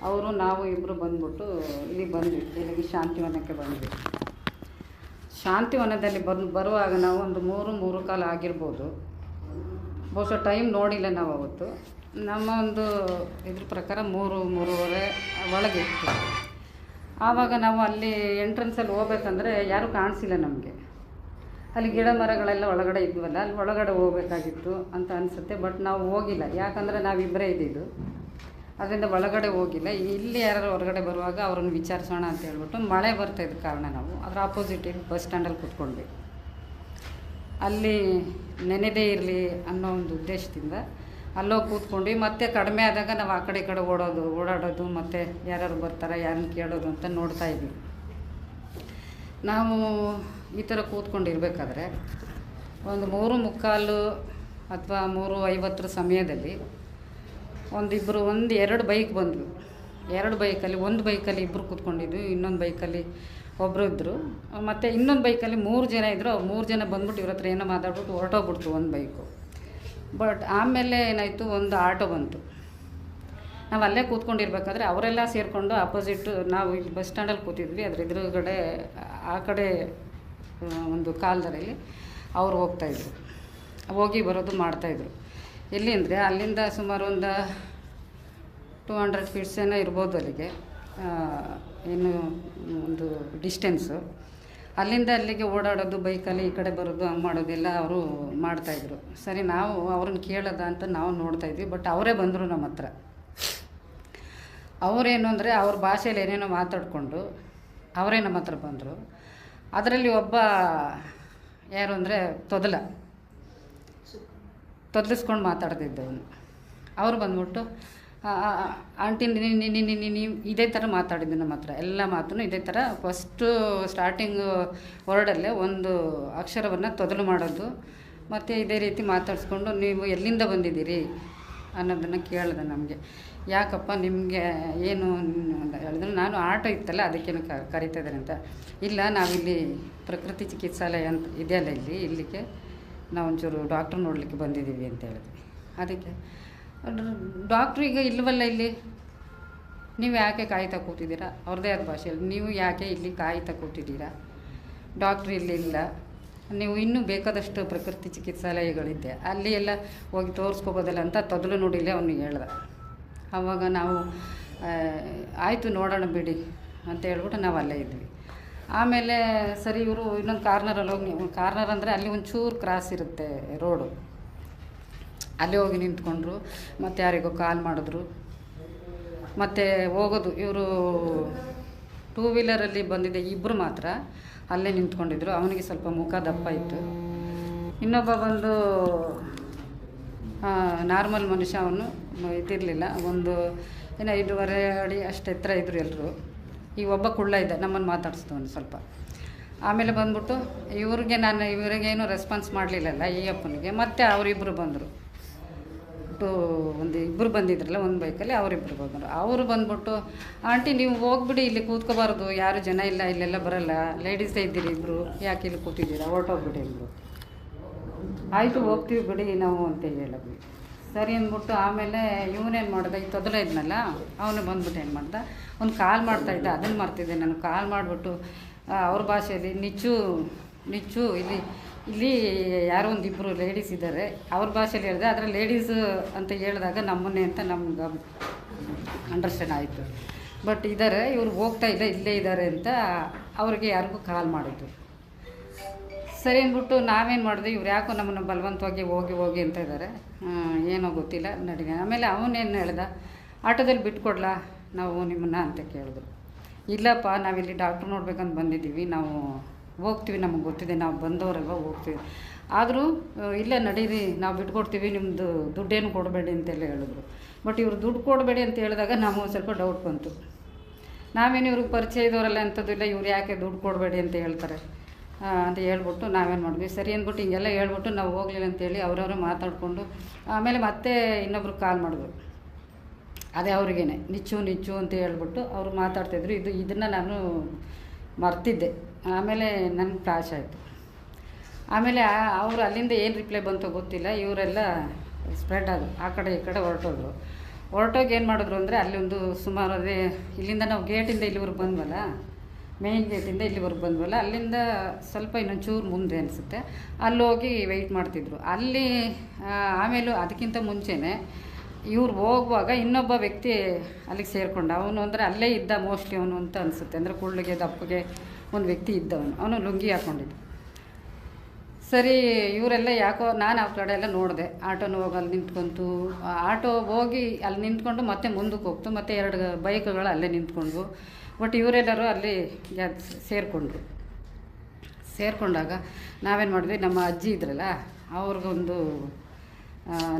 ಅವರು ನಾವು ಇಬ್ಬರು ಬಂದ್ಬಿಟ್ಟು ಇಲ್ಲಿಗೆ ಬಂದ್ವಿ, ಇಲ್ಲಿಗೆ ಶಾಂತಿವನಕ್ಕೆ ಬಂದ್ವಿ. ಶಾಂತಿವನದಲ್ಲಿ ಬರುವಾಗ ನಾವು ಒಂದು 3-3:15 ಆಗಿರ್ಬೋದು. ಬಹುಶಃ ಟೈಮ್ ನೋಡಿಲ್ಲ ನಾವು ಅವತ್ತು. ನಮ್ಮ ಒಂದು ಇದ್ರ ಪ್ರಕಾರ 3-3:30 ಒಳಗಿತ್ತು. ಆವಾಗ ನಾವು ಅಲ್ಲಿ ಎಂಟ್ರೆನ್ಸಲ್ಲಿ ಹೋಗ್ಬೇಕಂದ್ರೆ ಯಾರೂ ಕಾಣಿಸಿಲ್ಲ ನಮಗೆ. ಅಲ್ಲಿ ಗಿಡ ಮರಗಳೆಲ್ಲ ಒಳಗಡೆ ಇದ್ವಲ್ಲ, ಅಲ್ಲಿ ಒಳಗಡೆ ಹೋಗ್ಬೇಕಾಗಿತ್ತು ಅಂತ ಅನಿಸುತ್ತೆ. ಬಟ್ ನಾವು ಹೋಗಿಲ್ಲ, ಯಾಕಂದರೆ ನಾವಿಬ್ಬರೇ ಇದ್ದಿದ್ದು, ಅದರಿಂದ ಒಳಗಡೆ ಹೋಗಿಲ್ಲ. ಇಲ್ಲಿ ಯಾರು ಹೊರಗಡೆ ಬರುವಾಗ ಅವ್ರನ್ನ ವಿಚಾರಿಸೋಣ ಅಂತ ಹೇಳ್ಬಿಟ್ಟು ಮಳೆ ಬರ್ತಾಯಿದ್ದ ಕಾರಣ ನಾವು ಅದರ ಆಪೋಸಿಟ್ ಬಸ್ ಸ್ಟ್ಯಾಂಡಲ್ಲಿ ಕೂತ್ಕೊಂಡ್ವಿ. ಅಲ್ಲಿ ನೆನೆದೇ ಇರಲಿ ಅನ್ನೋ ಒಂದು ಉದ್ದೇಶದಿಂದ ಅಲ್ಲೋಗಿ ಕೂತ್ಕೊಂಡ್ವಿ. ಮತ್ತು ಕಡಿಮೆ ಆದಾಗ ನಾವು ಆ ಕಡೆ ಈ ಕಡೆ ಓಡಾಡೋದು ಮತ್ತು ಯಾರ್ಯಾರು ಬರ್ತಾರೆ ಯಾರನ್ನ ಕೇಳೋದು ಅಂತ ನೋಡ್ತಾಯಿದ್ವಿ. ನಾವು ಈ ಥರ ಕೂತ್ಕೊಂಡಿರ್ಬೇಕಾದ್ರೆ ಒಂದು 3:45 ಅಥವಾ 3:50 ಸಮಯದಲ್ಲಿ ಎರಡು ಬೈಕ್ ಬಂದವು. 2 ಬೈಕಲ್ಲಿ, ಒಂದು ಬೈಕಲ್ಲಿ ಇಬ್ಬರು ಕೂತ್ಕೊಂಡಿದ್ವಿ, ಇನ್ನೊಂದು ಬೈಕಲ್ಲಿ ಒಬ್ಬರು ಇದ್ದರು, ಮತ್ತು ಇನ್ನೊಂದು ಬೈಕಲ್ಲಿ 3 ಜನ ಇದ್ದರು. ಅವ್ರು 3 ಜನ ಬಂದ್ಬಿಟ್ಟು ಇವ್ರ ಹತ್ರ ಏನೋ ಮಾತಾಡ್ಬಿಟ್ಟು ಹೊರಟೋಗ್ಬಿಡ್ತು ಒಂದು ಬೈಕು. ಬಟ್ ಆಮೇಲೆ ಏನಾಯಿತು, ಒಂದು ಆಟೋ ಬಂತು. ನಾವು ಅಲ್ಲೇ ಕೂತ್ಕೊಂಡಿರ್ಬೇಕಾದ್ರೆ ಅವರೆಲ್ಲ ಸೇರಿಕೊಂಡು ಆಪೋಸಿಟ್, ನಾವು ಇಲ್ಲಿ ಬಸ್ ಸ್ಟ್ಯಾಂಡಲ್ಲಿ ಕೂತಿದ್ವಿ, ಅದ್ರ ಎದುರುಗಡೆ ಆ ಕಡೆ ಒಂದು ಕಾಲ್ದಾರಲ್ಲಿ ಅವ್ರು ಹೋಗ್ತಾಯಿದ್ರು, ಹೋಗಿ ಬರೋದು ಮಾಡ್ತಾಯಿದ್ರು. ಎಲ್ಲಿ ಅಂದರೆ ಅಲ್ಲಿಂದ ಸುಮಾರು ಒಂದು 200 ಫೀಟ್ಸ್ ಏನೋ ಇರ್ಬೋದು ಅಲ್ಲಿಗೆ, ಏನು ಒಂದು ಡಿಸ್ಟೆನ್ಸು. ಅಲ್ಲಿಂದ ಅಲ್ಲಿಗೆ ಓಡಾಡೋದು, ಬೈಕಲ್ಲಿ ಈ ಕಡೆ ಬರೋದು, ಹಂಗೆ ಮಾಡೋದೆಲ್ಲ ಅವರು ಮಾಡ್ತಾಯಿದ್ರು. ಸರಿ, ನಾವು ಅವ್ರನ್ನ ಕೇಳೋದ ಅಂತ ನಾವು ನೋಡ್ತಾಯಿದ್ವಿ. ಬಟ್ ಅವರೇ ಬಂದರು ನಮ್ಮ ಹತ್ರ. ಅವರೇನು ಅಂದರೆ ಅವ್ರ ಭಾಷೆಯಲ್ಲಿ ಏನೇನೋ ಮಾತಾಡಿಕೊಂಡು ಅವರೇ ನಮ್ಮ ಹತ್ರ ಬಂದರು. ಅದರಲ್ಲಿ ಒಬ್ಬ ಯಾರು ಅಂದರೆ ತೊದಲಿಸ್ಕೊಂಡು ಮಾತಾಡ್ತಿದ್ದವನು. ಅವರು ಬಂದ್ಬಿಟ್ಟು, ಆಂಟಿ ನೀವು ಇದೇ ಥರ ಮಾತಾಡಿದ್ದು ನಮ್ಮ ಹತ್ರ, ಎಲ್ಲ ಮಾತನ್ನು ಇದೇ ಥರ. ಫಸ್ಟು ಸ್ಟಾರ್ಟಿಂಗ್ ವರ್ಡಲ್ಲೇ ಒಂದು ಅಕ್ಷರವನ್ನು ತೊದಲು ಮಾಡೋದು, ಮತ್ತು ಇದೇ ರೀತಿ ಮಾತಾಡಿಸ್ಕೊಂಡು ನೀವು ಎಲ್ಲಿಂದ ಬಂದಿದ್ದೀರಿ ಅನ್ನೋದನ್ನು ಕೇಳಿದೆ ನಮಗೆ. ಯಾಕಪ್ಪ ನಿಮಗೆ ಏನು ಅಂತ ಹೇಳಿದ್ರೆ, ನಾನು ಆಟೋ ಇತ್ತಲ್ಲ ಅದಕ್ಕೇನು ಕರಿತಾ ಇದ್ದಾರೆ ಅಂತ. ಇಲ್ಲ, ನಾವಿಲ್ಲಿ ಪ್ರಕೃತಿ ಚಿಕಿತ್ಸಾಲಯ ಅಂತ ಇದೆಯಲ್ಲ ಇಲ್ಲಿಗೆ ನಾವು ಒಂಚೂರು ಡಾಕ್ಟ್ರ್ ನೋಡಲಿಕ್ಕೆ ಬಂದಿದ್ದೀವಿ ಅಂತ ಹೇಳಿದ್ವಿ. ಅದಕ್ಕೆ ಡಾಕ್ಟ್ರು ಈಗ ಇಲ್ಲವಲ್ಲ ಇಲ್ಲಿ, ನೀವು ಯಾಕೆ ಕಾಯ್ತಾ ಕೂತಿದ್ದೀರಾ, ಅವ್ರದ್ದೇ ಆದ ಭಾಷೆಯಲ್ಲಿ, ನೀವು ಯಾಕೆ ಇಲ್ಲಿ ಕಾಯ್ತಾ ಕೂತಿದ್ದೀರಾ, ಡಾಕ್ಟ್ರು ಇಲ್ಲಿ ಇಲ್ಲ, ನೀವು ಇನ್ನೂ ಬೇಕಾದಷ್ಟು ಪ್ರಕೃತಿ ಚಿಕಿತ್ಸಾಲಯಗಳಿದೆ, ಅಲ್ಲಿ ಎಲ್ಲ ಹೋಗಿ ತೋರಿಸ್ಕೋಬೋದಲ್ಲ ಅಂತ ತೊದಲು ನುಡಿಲೇ ಅವನಿಗೆ ಹೇಳ್ದೆ. ಆವಾಗ ನಾವು ಆಯಿತು ನೋಡೋಣ ಬಿಡಿ ಅಂತ ಹೇಳ್ಬಿಟ್ಟು ನಾವು ಅಲ್ಲೇ ಇದ್ವಿ. ಆಮೇಲೆ ಸರಿ, ಇವರು ಇನ್ನೊಂದು ಕಾರ್ನರಲ್ಲಿ ಹೋಗಿ, ಕಾರ್ನರ್ ಅಂದರೆ ಅಲ್ಲಿ ಒಂಚೂರು ಕ್ರಾಸ್ ಇರುತ್ತೆ ರೋಡು, ಅಲ್ಲಿ ಹೋಗಿ ನಿಂತ್ಕೊಂಡ್ರು. ಮತ್ತು ಯಾರಿಗೋ ಕಾಲ್ ಮಾಡಿದ್ರು, ಮತ್ತು ಹೋಗೋದು. ಇವರು 2 ವೀಲರಲ್ಲಿ ಬಂದಿದ್ದೆ ಇಬ್ಬರು ಮಾತ್ರ ಅಲ್ಲೇ ನಿಂತ್ಕೊಂಡಿದ್ರು. ಅವನಿಗೆ ಸ್ವಲ್ಪ ಮುಖ ದಪ್ಪ ಇತ್ತು. ಇನ್ನೊಬ್ಬ ಬಂದು ನಾರ್ಮಲ್ ಮನುಷ್ಯ, ಅವನು ಇದಿರಲಿಲ್ಲ, ಒಂದು 5.5 ಅಡಿ ಅಷ್ಟು ಎತ್ತರ ಇದ್ದರು ಎಲ್ಲರೂ. ಈ ಒಬ್ಬ ಕುಳ್ಳ ಇದ್ದ, ನಮ್ಮನ್ನು ಮಾತಾಡಿಸ್ದವನು ಸ್ವಲ್ಪ. ಆಮೇಲೆ ಬಂದ್ಬಿಟ್ಟು ಇವರಿಗೇನು ರೆಸ್ಪಾನ್ಸ್ ಮಾಡಲಿಲ್ಲಲ್ಲ ಈ ಅಪ್ಪನಿಗೆ. ಮತ್ತು ಅವರಿಬ್ಬರು ಬಂದರು, ಇಬ್ಬರು ಬಂದಿದ್ರಲ್ಲ ಒಂದು ಬೈಕಲ್ಲಿ, ಅವರಿಬ್ಬರು ಬಂದರು. ಅವರು ಬಂದ್ಬಿಟ್ಟು, ಆಂಟಿ ನೀವು ಹೋಗ್ಬಿಡಿ, ಇಲ್ಲಿ ಕೂತ್ಕೋಬಾರ್ದು, ಯಾರು ಜನ ಇಲ್ಲ, ಇಲ್ಲೆಲ್ಲ ಬರಲ್ಲ, ಲೇಡೀಸೇ ಇದ್ದೀರಿ ಇಬ್ಬರು, ಯಾಕೆ ಇಲ್ಲಿ ಕೂತಿದ್ದೀರಾ, ಹೊರಟೋಗ್ಬಿಡಿ ಇಬ್ಬರು. ಆಯಿತು ಹೋಗ್ತೀವಿ ಬಿಡಿ ನಾವು ಅಂತ ಹೇಳಿದ್ವಿ. ಸರಿ ಅಂದ್ಬಿಟ್ಟು ಆಮೇಲೆ ಇವನೇನು ಮಾಡ್ದೆ, ಈ ತೊದಲ ಇದ್ನಲ್ಲ ಅವನು ಬಂದ್ಬಿಟ್ಟು ಏನು ಮಾಡ್ದ, ಒಂದು ಕಾಲ್ ಮಾಡ್ತಾಯಿದ್ದ, ಅದನ್ನು ಮರ್ತಿದ್ದೆ ನಾನು. ಕಾಲ್ ಮಾಡಿಬಿಟ್ಟು ಅವ್ರ ಭಾಷೆಯಲ್ಲಿ ನಿಚ್ಚು ಇಲ್ಲಿ ಯಾರೋ ಒಂದಿಬ್ಬರು ಲೇಡೀಸ್ ಇದ್ದಾರೆ, ಅವ್ರ ಭಾಷೆಯಲ್ಲಿ ಹೇಳಿದೆ. ಆದರೆ ಲೇಡೀಸ್ ಅಂತ ಹೇಳಿದಾಗ ನಮ್ಮನ್ನೇ ಅಂತ ನಮ್ಗೆ ಅಂಡರ್ಸ್ಟ್ಯಾಂಡ್ ಆಯಿತು. ಬಟ್ ಇದ್ದಾರೆ, ಇವ್ರು ಹೋಗ್ತಾ ಇಲ್ಲ, ಇಲ್ಲೇ ಇದ್ದಾರೆ ಅಂತ ಅವ್ರಿಗೆ ಯಾರಿಗೂ ಕಾಲ್ ಮಾಡಿದ್ದು. ಸರಿ ಅಂದ್ಬಿಟ್ಟು ನಾವೇನು ಮಾಡಿದ್ವಿ, ಇವ್ರು ಯಾಕೋ ನಮ್ಮನ್ನು ಬಲವಂತವಾಗಿ ಹೋಗಿ ಅಂತ ಇದ್ದಾರೆ, ಏನೋ ಗೊತ್ತಿಲ್ಲ ನಡಿಗೆ. ಆಮೇಲೆ ಅವನೇನು ಹೇಳ್ದ, ಆಟೋದಲ್ಲಿ ಬಿಟ್ಕೊಡ್ಲಾ ನಾವು ನಿಮ್ಮನ್ನು ಅಂತ ಕೇಳಿದ್ರು. ಇಲ್ಲಪ್ಪ, ನಾವಿಲ್ಲಿ ಡಾಕ್ಟ್ರು ನೋಡ್ಬೇಕಂತ ಬಂದಿದ್ದೀವಿ, ನಾವು ಹೋಗ್ತೀವಿ, ನಮಗೆ ಗೊತ್ತಿದೆ, ನಾವು ಬಂದವರಲ್ವ, ಹೋಗ್ತೀವಿ. ಆದರೂ ಇಲ್ಲ ನಡೀರಿ, ನಾವು ಬಿಟ್ಕೊಡ್ತೀವಿ, ನಿಮ್ಮದು ದುಡ್ಡೇನು ಕೊಡಬೇಡಿ ಅಂತೆಲ್ಲ ಹೇಳಿದ್ರು. ಬಟ್ ಇವರು ದುಡ್ಡು ಕೊಡಬೇಡಿ ಅಂತ ಹೇಳಿದಾಗ ನಮಗೆ ಸ್ವಲ್ಪ ಡೌಟ್ ಬಂತು. ನಾವೇನು ಇವ್ರಿಗೆ ಪರಿಚಯ ಇದ್ದವರಲ್ಲ ಅಂಥದ್ದು ಇಲ್ಲ, ಇವ್ರು ಯಾಕೆ ದುಡ್ಡು ಕೊಡಬೇಡಿ ಅಂತ ಹೇಳ್ತಾರೆ ಅಂತ ಹೇಳ್ಬಿಟ್ಟು ನಾವೇನು ಮಾಡಿದ್ವಿ. ಸರಿ ಅಂದ್ಬಿಟ್ಟು ಹಿಂಗೆಲ್ಲ ಹೇಳ್ಬಿಟ್ಟು ನಾವು ಹೋಗಲಿಲ್ಲ ಅಂತೇಳಿ ಅವರವರೇ ಮಾತಾಡಿಕೊಂಡು ಆಮೇಲೆ ಮತ್ತೆ ಇನ್ನೊಬ್ರು ಕಾಲ್ ಮಾಡಿದ್ರು. ಅದೇ ಅವ್ರಿಗೇನೆ ನಿಚ್ಚು ಅಂತ ಹೇಳ್ಬಿಟ್ಟು ಅವರು ಮಾತಾಡ್ತಾಯಿದ್ರು. ಇದನ್ನು ನಾನು ಮರ್ತಿದ್ದೆ. ಆಮೇಲೆ ನನಗೆ ಫ್ಲಾಶ್ ಆಯಿತು. ಆಮೇಲೆ ಅವರು ಅಲ್ಲಿಂದ ಏನು ರಿಪ್ಲೈ ಬಂತೋ ಗೊತ್ತಿಲ್ಲ, ಇವರೆಲ್ಲ ಸ್ಪ್ರೆಡ್ ಆದರು, ಆ ಕಡೆ ಈ ಕಡೆ ಹೊರಟೋದ್ರು. ಹೊರಟೋಗಿ ಏನು ಮಾಡಿದ್ರು ಅಂದರೆ ಅಲ್ಲಿ ಒಂದು ಸುಮಾರು ಅದೇ ಇಲ್ಲಿಂದ ನಾವು ಗೇಟಿಂದ ಇಲ್ಲಿವರೆಗೆ ಬಂದ್ವಲ್ಲ, ಮೇಯ್ನ್ ಗೇಟಿಂದ ಇಲ್ಲಿವರೆಗೆ ಬಂದ್ವಲ್ಲ, ಅಲ್ಲಿಂದ ಸ್ವಲ್ಪ ಇನ್ನೊಂದು ಚೂರು ಮುಂದೆ ಅನಿಸುತ್ತೆ, ಅಲ್ಲೋಗಿ ವೆಯ್ಟ್ ಮಾಡ್ತಿದ್ರು. ಅಲ್ಲಿ ಆಮೇಲೆ ಅದಕ್ಕಿಂತ ಮುಂಚೆನೇ ಇವ್ರು ಹೋಗುವಾಗ ಇನ್ನೊಬ್ಬ ವ್ಯಕ್ತಿ ಅಲ್ಲಿಗೆ ಸೇರಿಕೊಂಡ. ಅವನು ಅಂದರೆ ಅಲ್ಲೇ ಇದ್ದ ಮೋಸ್ಟ್ಲಿ ಅವನು ಅಂತ ಅನಿಸುತ್ತೆ. ಅಂದರೆ ಕುಳ್ಳಿಗೆ ದಪ್ಪಗೆ ಒಂದು ವ್ಯಕ್ತಿ ಇದ್ದವನು, ಅವನು ಲುಂಗಿ ಹಾಕ್ಕೊಂಡಿದ್ದು. ಸರಿ, ಇವರೆಲ್ಲ ಯಾಕೋ ನಾನು ಆ ಕಡೆ ಎಲ್ಲ ನೋಡಿದೆ. ಆಟೋನ ಹೋಗಿ ಅಲ್ಲಿ ನಿಂತ್ಕೊಂತು, ಆಟೋ ಹೋಗಿ ಅಲ್ಲಿ ನಿಂತ್ಕೊಂಡು ಮತ್ತೆ ಮುಂದಕ್ಕೆ ಹೋಗ್ತು, ಮತ್ತು 2 ಬೈಕ್ಗಳು ಅಲ್ಲೇ ನಿಂತ್ಕೊಂಡ್ವು. ಬಟ್ ಇವರೆಲ್ಲರೂ ಅಲ್ಲಿ ಸೇರಿಕೊಂಡಾಗ ನಾವೇನು ಮಾಡಿದ್ವಿ, ನಮ್ಮ ಅಜ್ಜಿ ಇದ್ರಲ್ಲ ಅವ್ರಿಗೊಂದು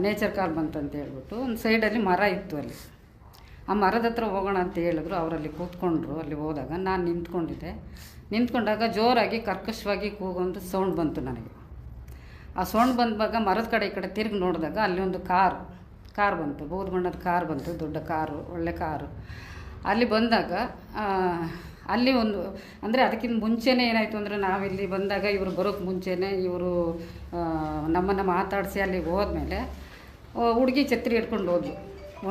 ನೇಚರ್ ಕಾಲ್ ಬಂತಂತ ಹೇಳ್ಬಿಟ್ಟು ಒಂದು ಸೈಡಲ್ಲಿ ಮರ ಇತ್ತು. ಅಲ್ಲಿ ಆ ಮರದ ಹತ್ರ ಹೋಗೋಣ ಅಂತ ಹೇಳಿದ್ರು. ಅವರಲ್ಲಿ ಕೂತ್ಕೊಂಡ್ರು. ಅಲ್ಲಿ ಹೋದಾಗ ನಾನು ನಿಂತ್ಕೊಂಡಾಗ ಜೋರಾಗಿ ಕರ್ಕಶವಾಗಿ ಕೂಗೊಂದು ಸೌಂಡ್ ಬಂತು ನನಗೆ. ಆ ಸೌಂಡ್ ಬಂದಾಗ ಮರದ ಕಡೆ ಈ ಕಡೆ ತಿರುಗಿ ನೋಡಿದಾಗ ಅಲ್ಲಿ ಒಂದು ಕಾರ್ ಬಂತು, ಬೂದು ಬಣ್ಣದ ಕಾರ್ ಬಂತು, ದೊಡ್ಡ ಕಾರು, ಒಳ್ಳೆ ಕಾರು. ಅಲ್ಲಿ ಬಂದಾಗ ಅಲ್ಲಿ ಒಂದು ಅಂದರೆ ಅದಕ್ಕಿಂತ ಮುಂಚೆನೇ ಏನಾಯಿತು ಅಂದರೆ, ನಾವಿಲ್ಲಿ ಬಂದಾಗ ಇವರು ಬರೋಕ್ಕೆ ಮುಂಚೆನೇ ಇವರು ನಮ್ಮನ್ನು ಮಾತಾಡಿಸಿ ಅಲ್ಲಿಗೆ ಹೋದ್ಮೇಲೆ ಹುಡುಗಿ ಛತ್ರಿ ಹಿಡ್ಕೊಂಡು ಹೋದ್ಲು.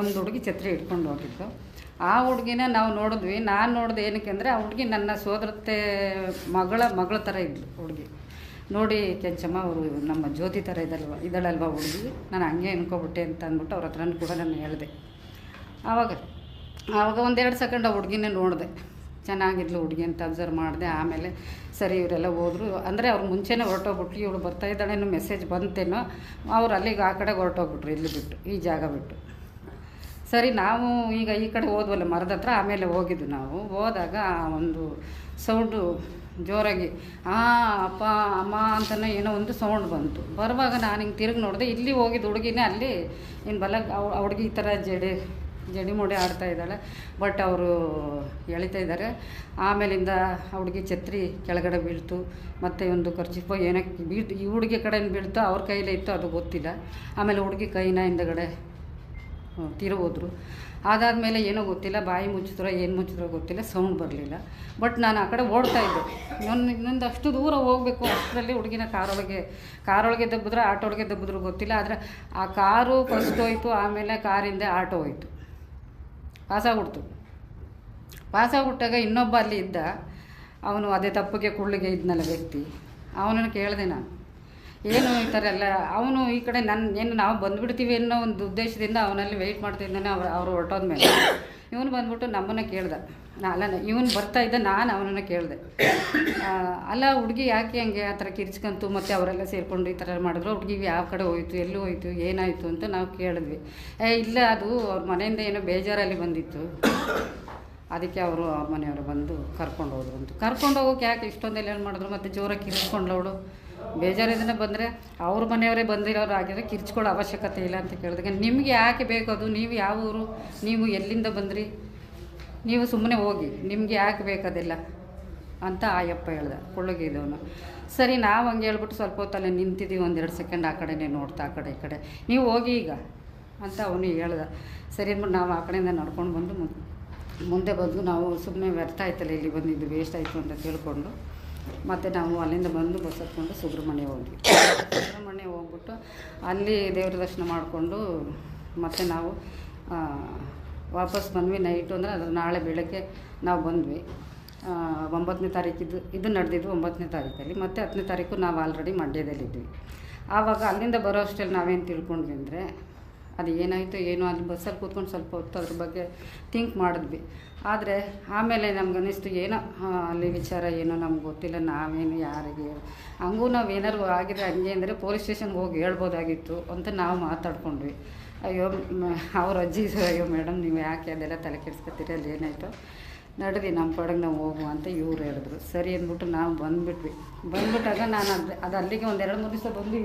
ಒಂದು ಹುಡುಗಿ ಛತ್ರಿ ಹಿಡ್ಕೊಂಡು ಹೋಗಿದ್ದು. ಆ ಹುಡುಗಿನ ನಾವು ನೋಡಿದ್ವಿ. ನಾನು ನೋಡಿದೆ ಏನಕ್ಕೆ ಅಂದರೆ, ಆ ಹುಡುಗಿ ನನ್ನ ಸೋದರತ್ತೆ ಮಗಳ ಥರ ಇದ್ಲು ಹುಡುಗಿ. ನೋಡಿ ಕೆಂಚಮ್ಮ, ಅವರು ನಮ್ಮ ಜ್ಯೋತಿ ಥರ ಇದಳಲ್ವ ಹುಡುಗಿ, ನಾನು ಹಂಗೆ ಅನ್ಕೊಬಿಟ್ಟೆ ಅಂತ ಅಂದ್ಬಿಟ್ಟು ಅವ್ರ ಹತ್ರನೂ ಕೂಡ ನಾನು ಹೇಳಿದೆ. ಆವಾಗ 1-2 ಸೆಕೆಂಡ್ ಆ ಹುಡುಗಿನೇ ನೋಡಿದೆ, ಚೆನ್ನಾಗಿದ್ಲು ಹುಡುಗಿ ಅಂತ ಅಬ್ಸರ್ವ್ ಮಾಡಿದೆ. ಆಮೇಲೆ ಸರಿ ಇವರೆಲ್ಲ ಹೋದರು. ಅಂದರೆ ಅವ್ರು ಮುಂಚೆನೇ ಹೊರಟೋಗ್ಬಿಟ್ರು. ಇವಳು ಬರ್ತಾ ಇದ್ದಾಳೇನೋ ಮೆಸೇಜ್ ಬಂತೇನೋ, ಅವ್ರು ಅಲ್ಲಿಗೆ ಆ ಕಡೆಗೆ ಹೊರಟೋಗ್ಬಿಟ್ರು, ಇಲ್ಲಿ ಬಿಟ್ಟು, ಈ ಜಾಗ ಬಿಟ್ಟು. ಸರಿ, ನಾವು ಈಗ ಈ ಕಡೆ ಹೋದ್ವಲ್ಲ ಮರದ ಹತ್ರ. ಆಮೇಲೆ ಹೋಗಿದ್ದು ನಾವು. ಹೋದಾಗ ಒಂದು ಸೌಂಡು ಜೋರಾಗಿ ಅಪ್ಪ ಅಮ್ಮ ಅಂತಲೇ ಏನೋ ಒಂದು ಸೌಂಡ್ ಬಂತು. ಬರುವಾಗ ನಾನು ಹಿಂಗೆ ತಿರುಗಿ ನೋಡಿದೆ, ಇಲ್ಲಿ ಹೋಗಿದ್ದು ಹುಡುಗಿನೇ ಅಲ್ಲಿ ಇನ್ನು ಬಲ ಆ ಹುಡುಗಿ ಈ ಥರ ಜಡಿ ಮೊಡೆ ಆಡ್ತಾ ಇದ್ದಾಳೆ. ಬಟ್ ಅವರು ಎಳಿತಾ ಇದ್ದಾರೆ. ಆಮೇಲಿಂದ ಆ ಹುಡುಗಿ ಛತ್ರಿ ಕೆಳಗಡೆ ಬೀಳ್ತು, ಮತ್ತು ಒಂದು ಖರ್ಚಿಪೋ ಏನಕ್ಕೆ ಬೀಳ್ತು, ಈ ಹುಡುಗಿ ಕಡೆಯಿಂದ ಬೀಳ್ತು, ಅವ್ರ ಕೈಲೇ ಇತ್ತು, ಅದು ಗೊತ್ತಿಲ್ಲ. ಆಮೇಲೆ ಹುಡುಗಿ ಕೈನ ಹಿಂದಗಡೆ ತಿರುಗೋದ್ರು. ಅದಾದಮೇಲೆ ಏನೋ ಗೊತ್ತಿಲ್ಲ, ಬಾಯಿ ಮುಚ್ಚಿದ್ರೋ ಏನು ಮುಚ್ಚಿದ್ರೋ ಗೊತ್ತಿಲ್ಲ, ಸೌಂಡ್ ಬರಲಿಲ್ಲ. ಬಟ್ ನಾನು ಆ ಕಡೆ ಓಡ್ತಾ ಇದ್ದೆ. ಇನ್ನೊಂದು ಅಷ್ಟು ದೂರ ಹೋಗಬೇಕು. ಅಷ್ಟರಲ್ಲಿ ಹುಡುಗಿನ ಕಾರೊಳಗೆ ದಬ್ಬಿದ್ರೆ ಆಟೋಳಿಗೆ ದಬ್ಬಿದ್ರು ಗೊತ್ತಿಲ್ಲ. ಆದರೆ ಆ ಕಾರು ಫಸ್ಟ್ ಹೋಯ್ತು, ಆಮೇಲೆ ಕಾರಿಂದ ಆಟೋ ಹೋಯ್ತು, ಪಾಸಾಗ್ಬಿಟ್ಟಾಗ ಇನ್ನೊಬ್ಬ ಅಲ್ಲಿ ಇದ್ದ, ಅವನು ಅದೇ ತಪ್ಪಿಗೆ ಕುಳ್ಳಿಗೆ ಇದ್ನಲ್ಲ ವ್ಯಕ್ತಿ, ಅವನನ್ನು ಕೇಳಿದೆ ನಾನು, ಏನು ಈ ಥರ ಎಲ್ಲ. ಅವನು ಈ ಕಡೆ ನಾವು ಬಂದುಬಿಡ್ತೀವಿ ಅನ್ನೋ ಒಂದು ಉದ್ದೇಶದಿಂದ ಅವನಲ್ಲಿ ವೆಯ್ಟ್ ಮಾಡ್ತಿದ್ದಾನೆ. ಅವರು ಹೊರಟೋದ್ಮೇಲೆ ಇವನು ಬಂದ್ಬಿಟ್ಟು ನಮ್ಮನ್ನು ಕೇಳ್ದೆ. ಇವನು ಬರ್ತಾ ಇದ್ದ, ನಾನು ಅವನನ್ನು ಕೇಳಿದೆ, ಅಲ್ಲ ಹುಡುಗಿ ಯಾಕೆ ಹಂಗೆ ಆ ಥರ ಕಿರ್ಚ್ಕಂತು, ಮತ್ತು ಅವರೆಲ್ಲ ಸೇರಿಕೊಂಡು ಈ ಥರ ಮಾಡಿದ್ರು, ಹುಡುಗಿಗೆ ಯಾವ ಕಡೆ ಹೋಯ್ತು, ಎಲ್ಲಿ ಹೋಯ್ತು, ಏನಾಯಿತು ಅಂತ ನಾವು ಕೇಳಿದ್ವಿ. ಇಲ್ಲ, ಅದು ಅವ್ರ ಮನೆಯಿಂದ ಏನೋ ಬೇಜಾರಲ್ಲಿ ಬಂದಿತ್ತು, ಅದಕ್ಕೆ ಅವ್ರ ಮನೆಯವರು ಬಂದು ಕರ್ಕೊಂಡು ಹೋದ್ರು ಅಂತ. ಕರ್ಕೊಂಡು ಹೋಗೋಕೆ ಯಾಕೆ ಇಷ್ಟೊಂದೆಲ್ಲ ಏನು ಮಾಡಿದ್ರು, ಮತ್ತು ಜೋರಾಗಿ ಕಿರ್ಚ್ಕೊಂಡವಳು. ಬೇಜಾರಿಂದ ಬಂದರೆ ಅವ್ರ ಮನೆಯವರೇ ಬಂದಿರೋರು ಆಗಿದ್ರೆ ಕಿರ್ಚ್ಕೊಳ್ಳೋ ಅವಶ್ಯಕತೆ ಇಲ್ಲ ಅಂತ ಕೇಳಿದಾಗ, ನಿಮಗೆ ಯಾಕೆ ಬೇಕು ಅದು, ನೀವು ಯಾವ ಊರು, ನೀವು ಎಲ್ಲಿಂದ ಬಂದ್ರಿ, ನೀವು ಸುಮ್ಮನೆ ಹೋಗಿ, ನಿಮಗೆ ಯಾಕೆ ಬೇಕದೆಲ್ಲ ಅಂತ ಆಯಪ್ಪ ಹೇಳ್ದೆ, ಕುಳ್ಳಗಿದ್ದವನು. ಸರಿ, ನಾವು ಹಂಗೆ ಹೇಳ್ಬಿಟ್ಟು ಸ್ವಲ್ಪ ಹೊತ್ತಲ್ಲೇ ನಿಂತಿದ್ದೀವಿ, 1-2 ಸೆಕೆಂಡ್ ಆ ಕಡೆನೇ ನೋಡ್ತಾ, ಆ ಕಡೆ ಈ ಕಡೆ, ನೀವು ಹೋಗಿ ಈಗ ಅಂತ ಅವನು ಹೇಳ್ದೆ. ಸರಿ ಅಂದ್ಬಿಟ್ಟು ನಾವು ಆ ಕಡೆಯಿಂದ ನಡ್ಕೊಂಡು ಬಂದು ಮುಂದೆ ಬಂದು, ನಾವು ಸುಮ್ಮನೆ ವ್ಯರ್ಥ ಆಯ್ತಲ್ಲ ಇಲ್ಲಿ ಬಂದಿದ್ದು, ವೇಸ್ಟ್ ಆಯಿತು ಅಂತ ತಿಳ್ಕೊಂಡು ಮತ್ತು ನಾವು ಅಲ್ಲಿಂದ ಬಂದು ಬಸ್ ಹತ್ಕೊಂಡು ಸುಬ್ರಹ್ಮಣ್ಯ ಹೋದ್ವಿ. ಸುಬ್ರಹ್ಮಣ್ಯ ಹೋಗ್ಬಿಟ್ಟು ಅಲ್ಲಿ ದೇವ್ರ ದರ್ಶನ ಮಾಡಿಕೊಂಡು ಮತ್ತು ನಾವು ವಾಪಸ್ ಬಂದ್ವಿ. ನೈಟು ಅಂದರೆ ಅದು ನಾಳೆ ಬೆಳಗ್ಗೆ ನಾವು ಬಂದ್ವಿ. 9ನೇ ತಾರೀಕಿದ್ದು ಇದು ನಡೆದಿದ್ದು 9ನೇ ತಾರೀಕಲ್ಲಿ, ಮತ್ತು 10ನೇ ತಾರೀಕು ನಾವು ಆಲ್ರೆಡಿ ಮಂಡ್ಯದಲ್ಲಿದ್ವಿ. ಆವಾಗ ಅಲ್ಲಿಂದ ಬರೋ ಅಷ್ಟರಲ್ಲಿ ನಾವೇನು ತಿಳ್ಕೊಂಡ್ವಿ ಅಂದರೆ, ಅದು ಏನಾಯಿತು ಏನೋ, ಅಲ್ಲಿ ಬಸ್ಸಲ್ಲಿ ಕೂತ್ಕೊಂಡು ಸ್ವಲ್ಪ ಹೊತ್ತು ಅದ್ರ ಬಗ್ಗೆ ಥಿಂಕ್ ಮಾಡಿದ್ವಿ. ಆದರೆ ಆಮೇಲೆ ನಮ್ಗೆ ಅನ್ನಿಸ್ತು, ಏನೋ ಅಲ್ಲಿ ವಿಚಾರ ಏನೋ ನಮ್ಗೆ ಗೊತ್ತಿಲ್ಲ, ನಾವೇನು ಯಾರಿಗೆ ಹಂಗೂ ನಾವು ಏನಾರು ಆಗಿದ್ರೆ ಹಂಗೆ ಅಂದರೆ ಪೊಲೀಸ್ ಸ್ಟೇಷನ್ಗೆ ಹೋಗಿ ಹೇಳ್ಬೋದಾಗಿತ್ತು ಅಂತ ನಾವು ಮಾತಾಡ್ಕೊಂಡ್ವಿ. ಅಯ್ಯೋ ಅವ್ರ ಅಜ್ಜಿ, ಅಯ್ಯೋ ಮೇಡಮ್ ನೀವು ಯಾಕೆ ಅದೆಲ್ಲ ತಲೆ ಕೆಡಿಸ್ಕೊತೀರಿ, ಅಲ್ಲಿ ಏನಾಯಿತು ನಡ್ರಿ ನಮ್ಮ ಕಡೆಗೆ ನಾವು ಹೋಗುವ ಅಂತ ಇವ್ರು ಹೇಳಿದ್ರು. ಸರಿ ಅಂದ್ಬಿಟ್ಟು ನಾವು ಬಂದ್ಬಿಟ್ಟಾಗ ನಾನು ಅದು ಅಲ್ಲಿಗೆ 1-2-3 ದಿವಸ ಬಂದು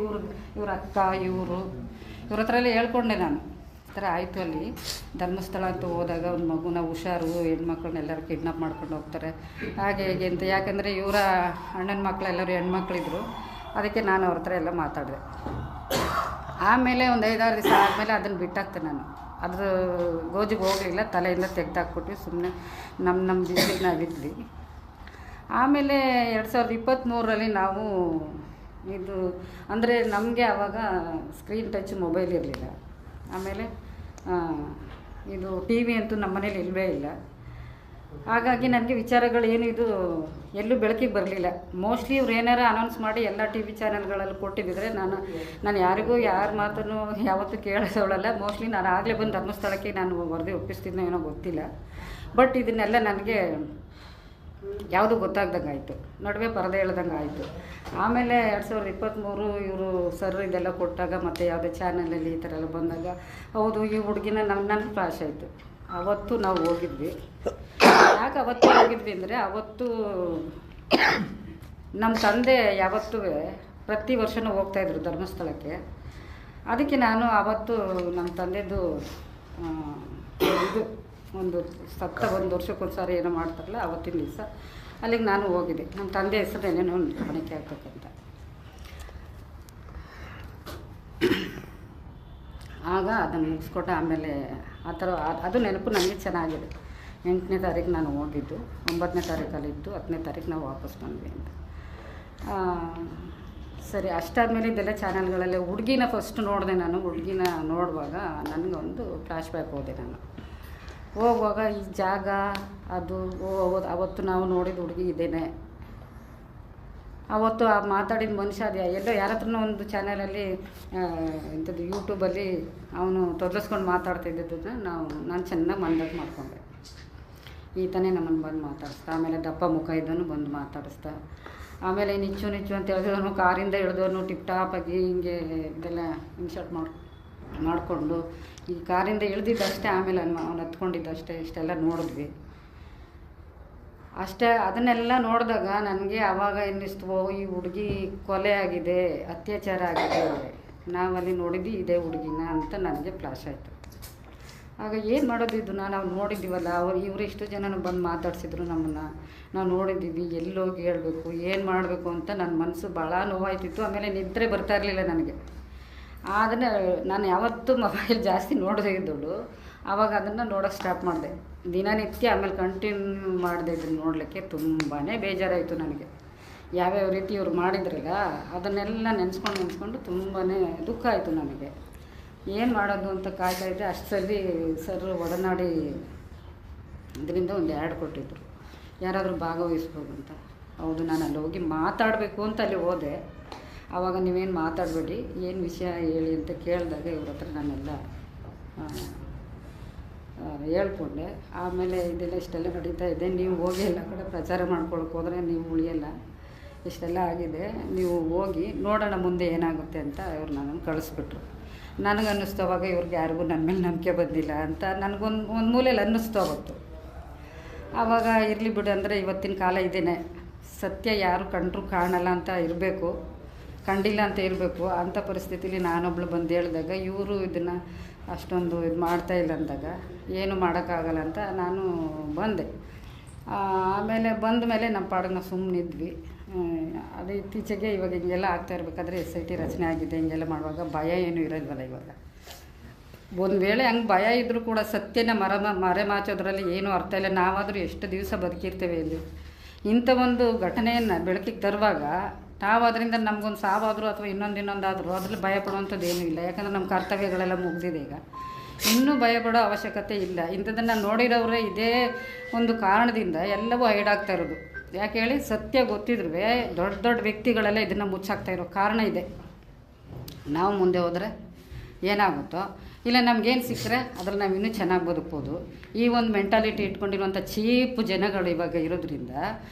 ಇವ್ರ ಅಕ್ಕ ಇವ್ರ ಹತ್ರ ಎಲ್ಲ ಹೇಳ್ಕೊಂಡೆ ನಾನು, ಈ ಥರ ಆಯಿತು ಅಲ್ಲಿ ಧರ್ಮಸ್ಥಳ ಅಂತ ಹೋದಾಗ ಒಂದು ಮಗುನ ಹುಷಾರು, ಹೆಣ್ಮಕ್ಳನ್ನೆಲ್ಲರೂ ಕಿಡ್ನಾಪ್ ಮಾಡ್ಕೊಂಡು ಹೋಗ್ತಾರೆ ಹಾಗೆ ಹೇಗೆ ಅಂತ. ಯಾಕಂದರೆ ಇವರ ಅಣ್ಣನ ಮಕ್ಕಳೆಲ್ಲರೂ ಹೆಣ್ಮಕ್ಳಿದ್ರು, ಅದಕ್ಕೆ ನಾನು ಅವ್ರ ಹತ್ರ ಎಲ್ಲ ಮಾತಾಡಿದೆ. ಆಮೇಲೆ ಒಂದು 5-6 ದಿವಸ ಆದಮೇಲೆ ಅದನ್ನು ಬಿಟ್ಟಾಕ್ತೆ ನಾನು. ಅದ್ರ ಗೋಜಿಗೆ ಹೋಗಲಿಲ್ಲ, ತಲೆಯಿಂದ ತೆಗೆದಾಕ್ಬಿಟ್ವಿ, ಸುಮ್ಮನೆ ನಮ್ಮ ದಿವಸಕ್ಕೆ ನಾವಿದ್ವಿ. ಆಮೇಲೆ 2023ರಲ್ಲಿ ನಾವು ಇದು ಅಂದರೆ ನಮಗೆ ಆವಾಗ ಸ್ಕ್ರೀನ್ ಟಚ್ ಮೊಬೈಲ್ ಇರಲಿಲ್ಲ. ಆಮೇಲೆ ಇದು ಟಿ ವಿ ಅಂತೂ ನಮ್ಮ ಮನೇಲಿ ಇಲ್ಲವೇ ಇಲ್ಲ. ಹಾಗಾಗಿ ನನಗೆ ವಿಚಾರಗಳೇನು ಇದು ಎಲ್ಲೂ ಬೆಳಕಿಗೆ ಬರಲಿಲ್ಲ. ಮೋಸ್ಟ್ಲಿ ಇವ್ರು ಏನಾರ ಅನೌನ್ಸ್ ಮಾಡಿ ಎಲ್ಲ ಟಿ ವಿ ಚಾನಲ್ಗಳಲ್ಲಿ ಕೊಟ್ಟಿದ್ದರೆ ನಾನು ಯಾರಿಗೂ ಯಾರ ಮಾತನ್ನು ಯಾವತ್ತೂ ಕೇಳಿಸೋಳಲ್ಲ. ಮೋಸ್ಟ್ಲಿ ನಾನು ಆಗಲೇ ಬಂದು ಧರ್ಮಸ್ಥಳಕ್ಕೆ ನಾನು ವರದಿ ಒಪ್ಪಿಸ್ತಿದ್ನೋ ಏನೋ ಗೊತ್ತಿಲ್ಲ. ಬಟ್ ಇದನ್ನೆಲ್ಲ ನನಗೆ ಯಾವುದೂ ಗೊತ್ತಾಗ್ದಂಗೆ ಆಯಿತು, ನಡುವೆ ಪರದೆ ಹೇಳ್ದಂಗೆ ಆಯಿತು. ಆಮೇಲೆ 2023 ಇವರು ಸರ್ ಇದೆಲ್ಲ ಕೊಟ್ಟಾಗ ಮತ್ತು ಯಾವುದೇ ಚಾನಲಲ್ಲಿ ಈ ಥರ ಎಲ್ಲ ಬಂದಾಗ ಹೌದು ಈ ಹುಡುಗಿನ ನನಗೆ ಫ್ಲಾಶ್ ಆಯಿತು. ಅವತ್ತು ನಾವು ಹೋಗಿದ್ವಿ. ಯಾಕೆ ಅವತ್ತು ಹೋಗಿದ್ವಿ ಅಂದರೆ ಅವತ್ತು ನಮ್ಮ ತಂದೆ ಯಾವತ್ತೂ ಪ್ರತಿ ವರ್ಷವೂ ಹೋಗ್ತಾಯಿದ್ರು ಧರ್ಮಸ್ಥಳಕ್ಕೆ. ಅದಕ್ಕೆ ನಾನು ಆವತ್ತು ನಮ್ಮ ತಂದೆದು ಇದು ಒಂದು ಸತ್ತ ಒಂದು ವರ್ಷಕ್ಕೊಂದು ಸಾರಿ ಏನೋ ಮಾಡ್ತಾರಲ್ಲ ಆವತ್ತಿನ ದಿವಸ ಅಲ್ಲಿಗೆ ನಾನು ಹೋಗಿದ್ದೆ. ನಮ್ಮ ತಂದೆ ಹೆಸರು ಏನೇನೋ ಒಂದು ಗಮನಕ್ಕೆ ಆಗ್ಬೇಕಂತ. ಆಗ ಅದನ್ನು ಮುಗಿಸ್ಕೊಟ್ಟು ಆಮೇಲೆ ಆ ಥರ ಅದು ನೆನಪು ನನಗೆ ಚೆನ್ನಾಗಿದೆ. 8ನೇ ತಾರೀಕು ನಾನು ಹೋಗಿದ್ದು, 9ನೇ ತಾರೀಕಲ್ಲಿದ್ದು 10ನೇ ತಾರೀಕು ನಾವು ವಾಪಸ್ ಬಂದ್ವಿ ಅಂತ. ಸರಿ, ಅಷ್ಟಾದಮೇಲೆ ಇದೆಲ್ಲ ಚಾನಲ್ಗಳಲ್ಲೇ ಹುಡುಗಿನ ಫಸ್ಟ್ ನೋಡಿದೆ ನಾನು. ಹುಡುಗಿನ ನೋಡುವಾಗ ನನಗೊಂದು ಫ್ಲ್ಯಾಶ್ ಬ್ಯಾಕ್ ಹೋದೆ. ನಾನು ಹೋಗುವಾಗ ಈ ಜಾಗ ಅದು ಅವತ್ತು ನಾವು ನೋಡಿದ ಹುಡುಗಿ ಇದೇನೆ. ಅವತ್ತು ಆ ಮಾತಾಡಿದ ಮನುಷ್ಯ ಅದು ಎಲ್ಲೋ ಯಾರ ಹತ್ರನೂ ಒಂದು ಚಾನಲಲ್ಲಿ ಇಂಥದ್ದು ಯೂಟ್ಯೂಬಲ್ಲಿ ಅವನು ತೊದಲಿಸ್ಕೊಂಡು ಮಾತಾಡ್ತಿದ್ದದನ್ನ ನಾನು ಚೆನ್ನಾಗಿ ಮಂದಕ್ಕೆ ಮಾಡಿಕೊಂಡೆ. ಈತನೇ ನಮ್ಮನ್ನು ಬಂದು ಮಾತಾಡಿಸ್ತಾ, ಆಮೇಲೆ ದಪ್ಪ ಮುಖ ಇದ್ದವನು ಬಂದು ಮಾತಾಡಿಸ್ತಾ, ಆಮೇಲೆ ನಿಚ್ಚು ಅಂತ ಹೇಳಿದವನು ಕಾರಿಂದ ಇಳಿದವನು ಟಿಪ್ ಟಾಪಾಗಿ ಹಿಂಗೆ ಇದೆಲ್ಲ ಇನ್ಶರ್ಟ್ ಮಾಡಿಕೊಂಡು ಈ ಕಾರಿಂದ ಇಳಿದಿದ್ದಷ್ಟೇ. ಆಮೇಲೆ ಅವನು ಹತ್ಕೊಂಡಿದ್ದಷ್ಟೇ. ಇಷ್ಟೆಲ್ಲ ನೋಡಿದ್ವಿ ಅಷ್ಟೇ. ಅದನ್ನೆಲ್ಲ ನೋಡಿದಾಗ ನನಗೆ ಆವಾಗ ಅನ್ನಿಸ್ತು, ಈ ಹುಡುಗಿ ಕೊಲೆ ಆಗಿದೆ, ಅತ್ಯಾಚಾರ ಆಗಿದೆ, ನಾವಲ್ಲಿ ನೋಡಿದ್ವಿ ಇದೇ ಹುಡುಗಿನ ಅಂತ ನನಗೆ ಫ್ಲಾಶ್ ಆಯಿತು. ಆಗ ಏನು ಮಾಡೋದು ಇದು, ನಾವು ನೋಡಿದ್ದೀವಲ್ಲ, ಇವರು ಇಷ್ಟು ಜನನ ಬಂದು ಮಾತಾಡ್ಸಿದ್ರು ನಮ್ಮನ್ನು, ನಾವು ನೋಡಿದ್ದೀವಿ, ಎಲ್ಲೋಗಿ ಹೇಳಬೇಕು, ಏನು ಮಾಡಬೇಕು ಅಂತ ನನ್ನ ಮನಸ್ಸು ಭಾಳ ನೋವಾಯ್ತಿತ್ತು. ಆಮೇಲೆ ನಿದ್ರೆ ಬರ್ತಾ ಇರಲಿಲ್ಲ ನನಗೆ. ಅದನ್ನು ನಾನು ಯಾವತ್ತೂ ಮೊಬೈಲ್ ಜಾಸ್ತಿ ನೋಡದೇ ಇದ್ದಳು. ಆವಾಗ ಅದನ್ನು ನೋಡೋಕ್ಕೆ ಸ್ಟಾಪ್ ಮಾಡಿದೆ ದಿನನಿತ್ಯ. ಆಮೇಲೆ ಕಂಟಿನ್ಯೂ ಮಾಡಿದೆ ಇದನ್ನು ನೋಡಲಿಕ್ಕೆ. ತುಂಬಾ ಬೇಜಾರಾಯಿತು ನನಗೆ. ಯಾವ್ಯಾವ ರೀತಿ ಇವ್ರು ಮಾಡಿದ್ರಲ್ಲ ಅದನ್ನೆಲ್ಲ ನೆನೆಸ್ಕೊಂಡು ತುಂಬಾ ದುಃಖ ಆಯಿತು ನನಗೆ. ಏನು ಮಾಡೋದು ಅಂತ ಕಾಯ್ತಾಯಿದ್ದೆ. ಅಷ್ಟರಲ್ಲಿ ಸರ್ ಒಡನಾಡಿ ಇದರಿಂದ ಒಂದು ಆ್ಯಡ್ ಕೊಟ್ಟಿದ್ದರು, ಯಾರಾದರೂ ಭಾಗವಹಿಸ್ಬೋದು ಅಂತ. ಹೌದು, ನಾನು ಅಲ್ಲಿ ಹೋಗಿ ಮಾತಾಡಬೇಕು ಅಂತ ಅಲ್ಲಿ ಹೋದೆ. ಆವಾಗ ನೀವೇನು ಮಾತಾಡಬೇಡಿ, ಏನು ವಿಷಯ ಹೇಳಿ ಅಂತ ಕೇಳಿದಾಗ ಇವ್ರ ಹತ್ರ ನಾನೆಲ್ಲ ಹೇಳ್ಕೊಂಡೆ. ಆಮೇಲೆ ಇದೆಲ್ಲ ಇಷ್ಟೆಲ್ಲ ನಡೀತಾ ಇದೆ, ನೀವು ಹೋಗಿ ಎಲ್ಲ ಕಡೆ ಪ್ರಚಾರ ಮಾಡ್ಕೊಳಕ್ಕೆ ಹೋದರೆ ನೀವು ಉಳಿಯಲ್ಲ, ಇಷ್ಟೆಲ್ಲ ಆಗಿದೆ, ನೀವು ಹೋಗಿ ನೋಡೋಣ ಮುಂದೆ ಏನಾಗುತ್ತೆ ಅಂತ ಇವ್ರು ನನ್ನನ್ನು ಕಳಿಸ್ಬಿಟ್ರು. ನನಗನ್ನಿಸ್ತು ಅವಾಗ ಇವ್ರಿಗೆ ಯಾರಿಗೂ ನನ್ನ ಮೇಲೆ ನಂಬಿಕೆ ಬಂದಿಲ್ಲ ಅಂತ ನನಗೊಂದು ಮೂಲೆಯಲ್ಲಿ ಅನ್ನಿಸ್ತು ಅವತ್ತು. ಆವಾಗ ಇರಲಿ ಬಿಡು ಅಂದರೆ ಇವತ್ತಿನ ಕಾಲ ಇದೇನೆ, ಸತ್ಯ ಯಾರು ಕಂಡ್ರೂ ಕಾಣಲ್ಲ ಅಂತ ಇರಬೇಕು, ಕಂಡಿಲ್ಲ ಅಂತ ಇರಬೇಕು. ಅಂಥ ಪರಿಸ್ಥಿತಿಲಿ ನಾನೊಬ್ಳು ಬಂದು ಹೇಳಿದಾಗ ಇವರು ಇದನ್ನು ಅಷ್ಟೊಂದು ಇದು ಮಾಡ್ತಾಯಿಲ್ಲ ಅಂದಾಗ ಏನು ಮಾಡೋಕ್ಕಾಗಲ್ಲ ಅಂತ ನಾನು ಬಂದೆ. ಆಮೇಲೆ ಬಂದ ಮೇಲೆ ನಮ್ಮ ಪಾಡಿಗೆ ನಾವು ಸುಮ್ಮನಿದ್ವಿ. ಅದು ಇತ್ತೀಚೆಗೆ ಇವಾಗ ಹಿಂಗೆಲ್ಲ ಆಗ್ತಾ ಇರಬೇಕಾದ್ರೆ SIT ರಚನೆ ಆಗಿದೆ. ಹಿಂಗೆಲ್ಲ ಮಾಡುವಾಗ ಭಯ ಏನೂ ಇರೋಲ್ವಲ್ಲ. ಇವಾಗ ಒಂದು ವೇಳೆ ಹಂಗೆ ಭಯ ಇದ್ದರೂ ಕೂಡ ಸತ್ಯನ ಮರೆಮಾಚೋದ್ರಲ್ಲಿ ಏನೂ ಅರ್ಥ ಇಲ್ಲ. ನಾವಾದರೂ ಎಷ್ಟು ದಿವಸ ಬದುಕಿರ್ತೇವೆ ಇಲ್ಲಿ. ಇಂಥ ಒಂದು ಘಟನೆಯನ್ನು ಬೆಳಕಿಗೆ ತರುವಾಗ ನಾವು ಅದರಿಂದ ನಮಗೊಂದು ಸಾವಾದರೂ ಅಥವಾ ಇನ್ನೊಂದಾದರೂ ಅದ್ರಲ್ಲಿ ಭಯ ಪಡುವಂಥದ್ದು ಏನೂ ಇಲ್ಲ. ಯಾಕಂದರೆ ನಮ್ಮ ಕರ್ತವ್ಯಗಳೆಲ್ಲ ಮುಗಿದಿದೆ. ಈಗ ಇನ್ನೂ ಭಯಪಡೋ ಅವಶ್ಯಕತೆ ಇಲ್ಲ. ಇಂಥದ್ದನ್ನು ನೋಡಿರೋರೇ ಇದೇ ಒಂದು ಕಾರಣದಿಂದ ಎಲ್ಲವೂ ಹೈಡಾಗ್ತಾ ಇರೋದು. ಯಾಕೆ ಹೇಳಿ, ಸತ್ಯ ಗೊತ್ತಿದ್ರೂ ದೊಡ್ಡ ವ್ಯಕ್ತಿಗಳೆಲ್ಲ ಇದನ್ನು ಮುಚ್ಚಾಕ್ತಾ ಇರೋ ಕಾರಣ ಇದೆ. ನಾವು ಮುಂದೆ ಹೋದರೆ ಏನಾಗುತ್ತೋ, ಇಲ್ಲ ನಮಗೇನು ಸಿಕ್ಕರೆ ಅದ್ರಲ್ಲಿ ನಾವು ಇನ್ನೂ ಚೆನ್ನಾಗಿ ಬದುಕ್ಬೋದು. ಈ ಒಂದು ಮೆಂಟಾಲಿಟಿ ಇಟ್ಕೊಂಡಿರುವಂಥ ಚೀಪ್ ಜನಗಳು ಇವಾಗ ಇರೋದ್ರಿಂದ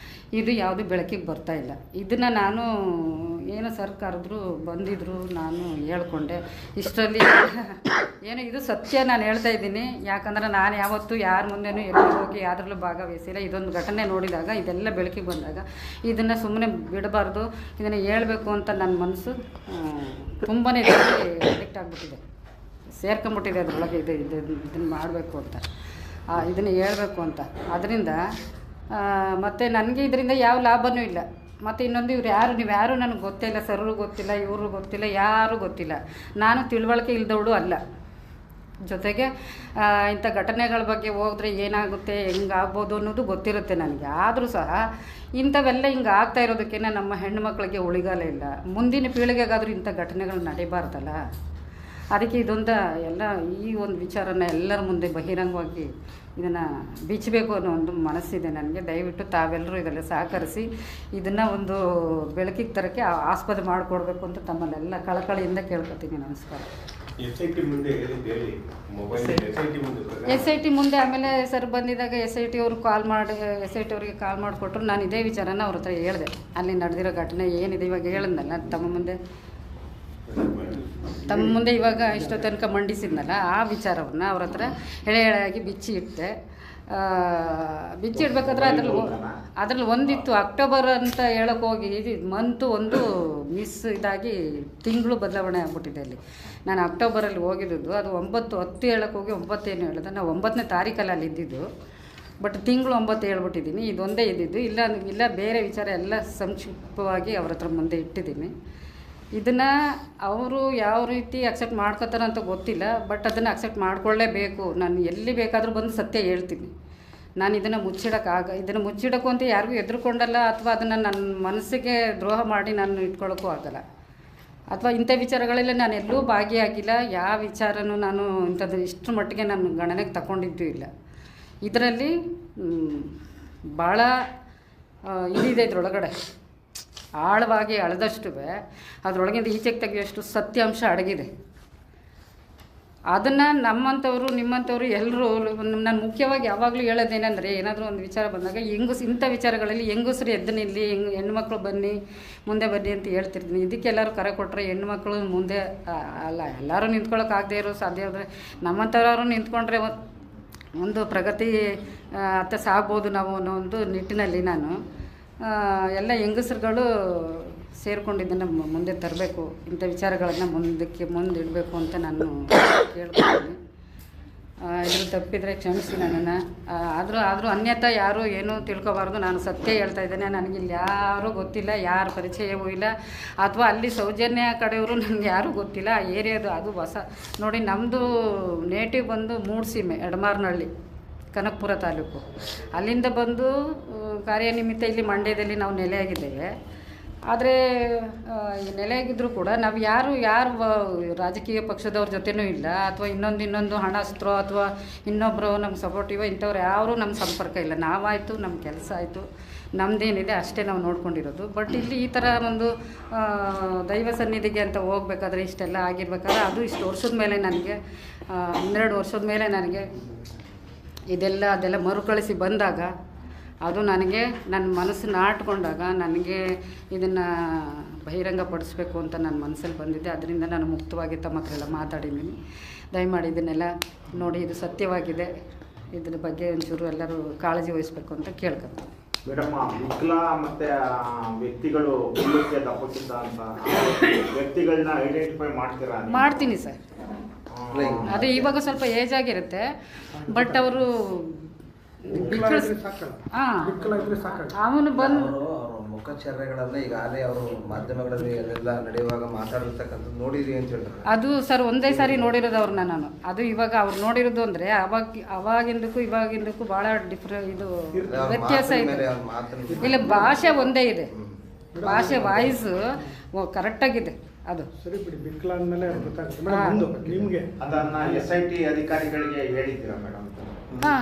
ಇದು ಯಾವುದು ಬೆಳಕಿಗೆ ಬರ್ತಾಯಿಲ್ಲ. ಇದನ್ನು ನಾನು ಏನೋ ಸರ್ ಕರೆದ್ರು ಬಂದಿದ್ದರು, ನಾನು ಹೇಳ್ಕೊಂಡೆ. ಇಷ್ಟರಲ್ಲಿ ಏನೋ ಇದು ಸತ್ಯ ನಾನು ಹೇಳ್ತಾ ಇದ್ದೀನಿ. ಯಾಕಂದರೆ ನಾನು ಯಾವತ್ತೂ ಯಾರ ಮುಂದೆನೂ ಎಲ್ಲಿ ಹೋಗಿ ಯಾವುದ್ರಲ್ಲೂ ಭಾಗವಹಿಸಿಲ್ಲ. ಇದೊಂದು ಘಟನೆ ನೋಡಿದಾಗ ಇದೆಲ್ಲ ಬೆಳಕಿಗೆ ಬಂದಾಗ ಇದನ್ನು ಸುಮ್ಮನೆ ಬಿಡಬಾರ್ದು, ಇದನ್ನು ಹೇಳಬೇಕು ಅಂತ ನನ್ನ ಮನಸ್ಸು ತುಂಬಾ ಅಡಿಕ್ಟ್ ಆಗಿಬಿಟ್ಟಿದೆ, ಸೇರ್ಕೊಂಬಿಟ್ಟಿದೆ ಅದರೊಳಗೆ. ಇದನ್ನು ಮಾಡಬೇಕು ಅಂತ, ಇದನ್ನು ಹೇಳ್ಬೇಕು ಅಂತ. ಅದರಿಂದ ಮತ್ತು ನನಗೆ ಇದರಿಂದ ಯಾವ ಲಾಭವೂ ಇಲ್ಲ. ಮತ್ತು ಇನ್ನೊಂದು ನೀವು ಯಾರು ನನಗೆ ಗೊತ್ತಿಲ್ಲ, ಸರ್ರು ಗೊತ್ತಿಲ್ಲ, ಇವರು ಗೊತ್ತಿಲ್ಲ, ಯಾರೂ ಗೊತ್ತಿಲ್ಲ. ನಾನು ತಿಳುವಳಿಕೆ ಇಲ್ದವಳು ಅಲ್ಲ. ಜೊತೆಗೆ ಇಂಥ ಘಟನೆಗಳ ಬಗ್ಗೆ ಹೋದರೆ ಏನಾಗುತ್ತೆ, ಹೆಂಗಾಗ್ಬೋದು ಅನ್ನೋದು ಗೊತ್ತಿರುತ್ತೆ ನನಗೆ. ಆದರೂ ಸಹ ಇಂಥವೆಲ್ಲ ಹಿಂಗೆ ಆಗ್ತಾ ಇರೋದಕ್ಕೆ ನಮ್ಮ ಹೆಣ್ಣು ಮಕ್ಕಳಿಗೆ ಉಳಿಗಾಲ ಇಲ್ಲ. ಮುಂದಿನ ಪೀಳಿಗೆಗಾದರೂ ಇಂಥ ಘಟನೆಗಳು ನಡೀಬಾರ್ದಲ್ಲ. ಅದಕ್ಕೆ ಇದೊಂದು ಎಲ್ಲ ಈ ಒಂದು ವಿಚಾರನ ಎಲ್ಲರ ಮುಂದೆ ಬಹಿರಂಗವಾಗಿ ಇದನ್ನು ಬಿಚ್ಚಬೇಕು ಅನ್ನೋ ಒಂದು ಮನಸ್ಸಿದೆ ನನಗೆ. ದಯವಿಟ್ಟು ತಾವೆಲ್ಲರೂ ಇದೆಲ್ಲ ಸಹಕರಿಸಿ ಇದನ್ನು ಒಂದು ಬೆಳಕಿಗೆ ತರೋಕ್ಕೆ ಆಸ್ಪದ ಮಾಡಿಕೊಡ್ಬೇಕು ಅಂತ ತಮ್ಮಲ್ಲೆಲ್ಲ ಕಳಕಳಿಯಿಂದ ಕೇಳ್ಕೊತೀನಿ. ನಮಸ್ಕಾರ. SIT ಮುಂದೆ ಆಮೇಲೆ ಸರ್ ಬಂದಿದ್ದಾಗ SIT ಅವರು SIT ಅವರಿಗೆ ಕಾಲ್ ಮಾಡಿಕೊಟ್ರು. ನಾನು ಇದೇ ವಿಚಾರನ ಅವ್ರ ಹತ್ರ ಹೇಳಿದೆ, ಅಲ್ಲಿ ನಡೆದಿರೋ ಘಟನೆ ಏನಿದೆ ಇವಾಗ ಹೇಳಿದ್ನಲ್ಲ ತಮ್ಮ ಮುಂದೆ ಇವಾಗ ಇಷ್ಟೋ ತನಕ ಮಂಡಿಸಿದ್ನಲ್ಲ ಆ ವಿಚಾರವನ್ನು ಅವ್ರ ಹತ್ರ ಎಳೆಯಾಗಿ ಬಿಚ್ಚಿ ಇಡಬೇಕಾದ್ರೆ ಅದ್ರಲ್ಲಿ ಒಂದಿತ್ತು ಅಕ್ಟೋಬರ್ ಅಂತ ಹೇಳೋಕೆ ಹೋಗಿ ಮಂತು ಒಂದು ಮಿಸ್ ಇದಾಗಿ ತಿಂಗಳು ಬದಲಾವಣೆ ಆಗ್ಬಿಟ್ಟಿದೆ. ಅಲ್ಲಿ ನಾನು ಅಕ್ಟೋಬರಲ್ಲಿ ಹೋಗಿದ್ದು, ಅದು 9/10 ಹೇಳೋಕೆ ಹೋಗಿ 9 ಏನು ಹೇಳಿದೆ, ನಾವು 9ನೇ ತಾರೀಕಲ್ಲಿ ಅಲ್ಲಿ ಇದ್ದಿದ್ದು, ಬಟ್ ತಿಂಗಳು 9 ಹೇಳ್ಬಿಟ್ಟಿದ್ದೀನಿ. ಇದೊಂದೇ ಇದ್ದಿದ್ದು, ಇಲ್ಲ ಬೇರೆ ವಿಚಾರ ಎಲ್ಲ ಸಂಕ್ಷಿಪ್ತವಾಗಿ ಅವ್ರ ಹತ್ರ ಮುಂದೆ ಇಟ್ಟಿದ್ದೀನಿ. ಇದನ್ನು ಅವರು ಯಾವ ರೀತಿ ಅಕ್ಸೆಪ್ಟ್ ಮಾಡ್ಕೋತಾರೆ ಅಂತ ಗೊತ್ತಿಲ್ಲ, ಬಟ್ ಅದನ್ನು ಅಕ್ಸೆಪ್ಟ್ ಮಾಡ್ಕೊಳ್ಳೇಬೇಕು. ನಾನು ಎಲ್ಲಿ ಬೇಕಾದರೂ ಬಂದು ಸತ್ಯ ಹೇಳ್ತೀನಿ. ನಾನು ಇದನ್ನು ಮುಚ್ಚಿಡೋಕ್ಕೂ ಅಂತ ಯಾರಿಗೂ ಎದುರುಕೊಂಡಲ್ಲ, ಅಥವಾ ಅದನ್ನು ನನ್ನ ಮನಸ್ಸಿಗೆ ದ್ರೋಹ ಮಾಡಿ ನಾನು ಇಟ್ಕೊಳ್ಳೋಕ್ಕೂ ಆಗಲ್ಲ, ಅಥವಾ ಇಂಥ ವಿಚಾರಗಳಲ್ಲಿ ನಾನು ಎಲ್ಲೂ ಭಾಗಿಯಾಗಿಲ್ಲ. ಯಾವ ವಿಚಾರನೂ ನಾನು ಇಂಥದ್ದು ಇಷ್ಟರ ಮಟ್ಟಿಗೆ ನಾನು ಗಣನೆಗೆ ತಗೊಂಡಿದ್ದೂ ಇಲ್ಲ. ಇದರಲ್ಲಿ ಭಾಳ ಇದಿದೆ, ಇದರೊಳಗಡೆ ಆಳವಾಗಿ ಅಳೆದಷ್ಟು ಅದರೊಳಗಿಂದ ಈಚೆಗೆ ತೆಗೆಯೋಷ್ಟು ಸತ್ಯಾಂಶ ಅಡಗಿದೆ. ಅದನ್ನು ನಮ್ಮಂಥವ್ರು ನಿಮ್ಮಂಥವ್ರು ಎಲ್ಲರೂ, ನಾನು ಮುಖ್ಯವಾಗಿ ಯಾವಾಗಲೂ ಹೇಳೋದೇನೆಂದರೆ, ಏನಾದರೂ ಒಂದು ವಿಚಾರ ಬಂದಾಗ ಇಂಥ ವಿಚಾರಗಳಲ್ಲಿ ಹೆಂಗಸರು ಎದ್ದು ನಿಲ್ಲಿ, ಹೆಣ್ಮಕ್ಳು ಮುಂದೆ ಬನ್ನಿ ಅಂತ ಹೇಳ್ತಿರ್ತೀನಿ. ಇದಕ್ಕೆ ಎಲ್ಲರೂ ಕರೆ ಕೊಟ್ಟರೆ ಹೆಣ್ಮಕ್ಳು ಮುಂದೆ ಅಲ್ಲ, ಎಲ್ಲರೂ ನಿಂತ್ಕೊಳ್ಳೋಕ್ಕಾಗದೇ ಇರೋ ಸಾಧ್ಯ ಆದರೆ ನಮ್ಮಂಥವ್ರು ನಿಂತ್ಕೊಂಡ್ರೆ ಒಂದು ಪ್ರಗತಿ ಅತ್ತ ಸಾಗ್ಬೋದು ನಾವು ಅನ್ನೋ ಒಂದು ನಿಟ್ಟಿನಲ್ಲಿ ನಾನು ಎಲ್ಲ ಹೆಂಗಸರುಗಳು ಸೇರಿಕೊಂಡಿದ್ದನ್ನು ಮುಂದೆ ತರಬೇಕು, ಇಂಥ ವಿಚಾರಗಳನ್ನು ಮುಂದಿಡಬೇಕು ಅಂತ ನಾನು ಕೇಳ್ಕೊತೀನಿ. ಇದ್ರ ತಪ್ಪಿದರೆ ಕ್ಷಮಿಸಿ ನನ್ನನ್ನು. ಆದರೂ ಅನ್ಯತಾ ಯಾರೂ ಏನೂ ತಿಳ್ಕೊಬಾರ್ದು. ನಾನು ಸತ್ಯ ಹೇಳ್ತಾ ಇದ್ದೇನೆ. ನನಗಿಲ್ಲಿ ಯಾರೂ ಗೊತ್ತಿಲ್ಲ, ಯಾರ ಪರಿಚಯವೂ ಇಲ್ಲ, ಅಥವಾ ಅಲ್ಲಿ ಸೌಜನ್ಯ ಕಡೆಯವರು ನನಗೆ ಯಾರೂ ಗೊತ್ತಿಲ್ಲ. ಆ ಏರಿಯಾದು ಅದು ಹೊಸ ನೋಡಿ, ನಮ್ಮದು ನೇಟಿವ್ ಬಂದು ಮೂಡ್ಸೀಮೆ, ಎಡಮಾರ್ನಹಳ್ಳಿ, ಕನಕಪುರ ತಾಲೂಕು. ಅಲ್ಲಿಂದ ಬಂದು ಕಾರ್ಯನಿಮಿತ್ತ ಇಲ್ಲಿ ಮಂಡ್ಯದಲ್ಲಿ ನಾವು ನೆಲೆಯಾಗಿದ್ದೇವೆ. ಆದರೆ ಈ ನೆಲೆಯಾಗಿದ್ದರೂ ಕೂಡ ನಾವು ಯಾರು ರಾಜಕೀಯ ಪಕ್ಷದವ್ರ ಜೊತೆನೂ ಇಲ್ಲ, ಅಥವಾ ಇನ್ನೊಂದು ಹಣಾಸ್ತ್ರೋ ಅಥವಾ ಇನ್ನೊಬ್ಬರು ನಮ್ಗೆ ಸಪೋರ್ಟಿವೋ ಇಂಥವ್ರು ಯಾರೂ ನಮ್ಮ ಸಂಪರ್ಕ ಇಲ್ಲ. ನಾವಾಯಿತು, ನಮ್ಮ ಕೆಲಸ ಆಯಿತು, ನಮ್ಮದೇನಿದೆ ಅಷ್ಟೇ ನಾವು ನೋಡ್ಕೊಂಡಿರೋದು. ಬಟ್ ಇಲ್ಲಿ ಈ ಥರ ಒಂದು ದೈವ ಸನ್ನಿಧಿಗೆ ಅಂತ ಹೋಗ್ಬೇಕಾದ್ರೆ ಇಷ್ಟೆಲ್ಲ ಆಗಿರ್ಬೇಕಾದ್ರೆ, ಅದು ಇಷ್ಟು ವರ್ಷದ ಮೇಲೆ ನನಗೆ 12 ವರ್ಷದ ಮೇಲೆ ನನಗೆ ಅದೆಲ್ಲ ಮರುಕಳಿಸಿ ಬಂದಾಗ, ಅದು ನನಗೆ ನನ್ನ ಮನಸ್ಸು ನಾಟ್ಕೊಂಡಾಗ ನನಗೆ ಇದನ್ನು ಬಹಿರಂಗಪಡಿಸ್ಬೇಕು ಅಂತ ನನ್ನ ಮನಸ್ಸಲ್ಲಿ ಬಂದಿದ್ದೆ. ಅದರಿಂದ ನಾನು ಮುಕ್ತವಾಗಿ ತಮ್ಮ ಹತ್ರ ಎಲ್ಲ ಮಾತಾಡಿದ್ದೀನಿ. ದಯಮಾಡಿ ಇದನ್ನೆಲ್ಲ ನೋಡಿ, ಇದು ಸತ್ಯವಾಗಿದೆ, ಇದ್ರ ಬಗ್ಗೆ ಒಂಚೂರು ಎಲ್ಲರೂ ಕಾಳಜಿ ವಹಿಸ್ಬೇಕು ಅಂತ ಕೇಳ್ಕೊತೀನಿ. ಮೇಡಮ್, ವಿಕಲ ಮತ್ತು ವ್ಯಕ್ತಿಗಳು ವ್ಯಕ್ತಿಗಳನ್ನ ಐಡೆಂಟಿಫೈ ಮಾಡ್ತೀರಾ? ಮಾಡ್ತೀನಿ ಸರ್. ಅದೇ ಇವಾಗ ಸ್ವಲ್ಪ ಏಜ್ ಆಗಿರುತ್ತೆ, ಬಟ್ ಅವರು ಅವನು ಬಂದು ಮುಖಚರ್ಯಗಳನ್ನ ಈಗಾಗಲೇ ಅವರು ಮಾಧ್ಯಮಗಳಲ್ಲಿ ಅಲ್ಲೆಲ್ಲ ನಡೆಯುವಾಗ ಮಾತಾಡಿರ್ತಕ್ಕಂಥದ್ದು ನೋಡಿರಿ ಅಂತ ಹೇಳ್ತಾರೆ. ಅದು ಸರ್ ಒಂದೇ ಸಾರಿ ನೋಡಿರೋದು ಅವ್ರನ್ನ ನಾನು. ಅದು ಇವಾಗ ಅವ್ರು ನೋಡಿರೋದು ಅಂದರೆ ಅವಾಗಿಂದಕ್ಕೂ ಇವಾಗಿಂದಕ್ಕೂ ಭಾಳ ಇದು ವ್ಯತ್ಯಾಸ ಇದೆ. ಇಲ್ಲ, ಭಾಷೆ ಒಂದೇ ಇದೆ, ಭಾಷೆ ವಾಯ್ಸು ಕರೆಕ್ಟಾಗಿದೆ. ಅದು ಸರಿ ಬಿಡಿ, ಬಿಕ್ಲ ಅಂದಮೇಲೆ ನಿಮಗೆ ಅದನ್ನ SIT ಅಧಿಕಾರಿಗಳಿಗೆ ಹೇಳಿದ್ದೀರಾ ಮೇಡಮ್?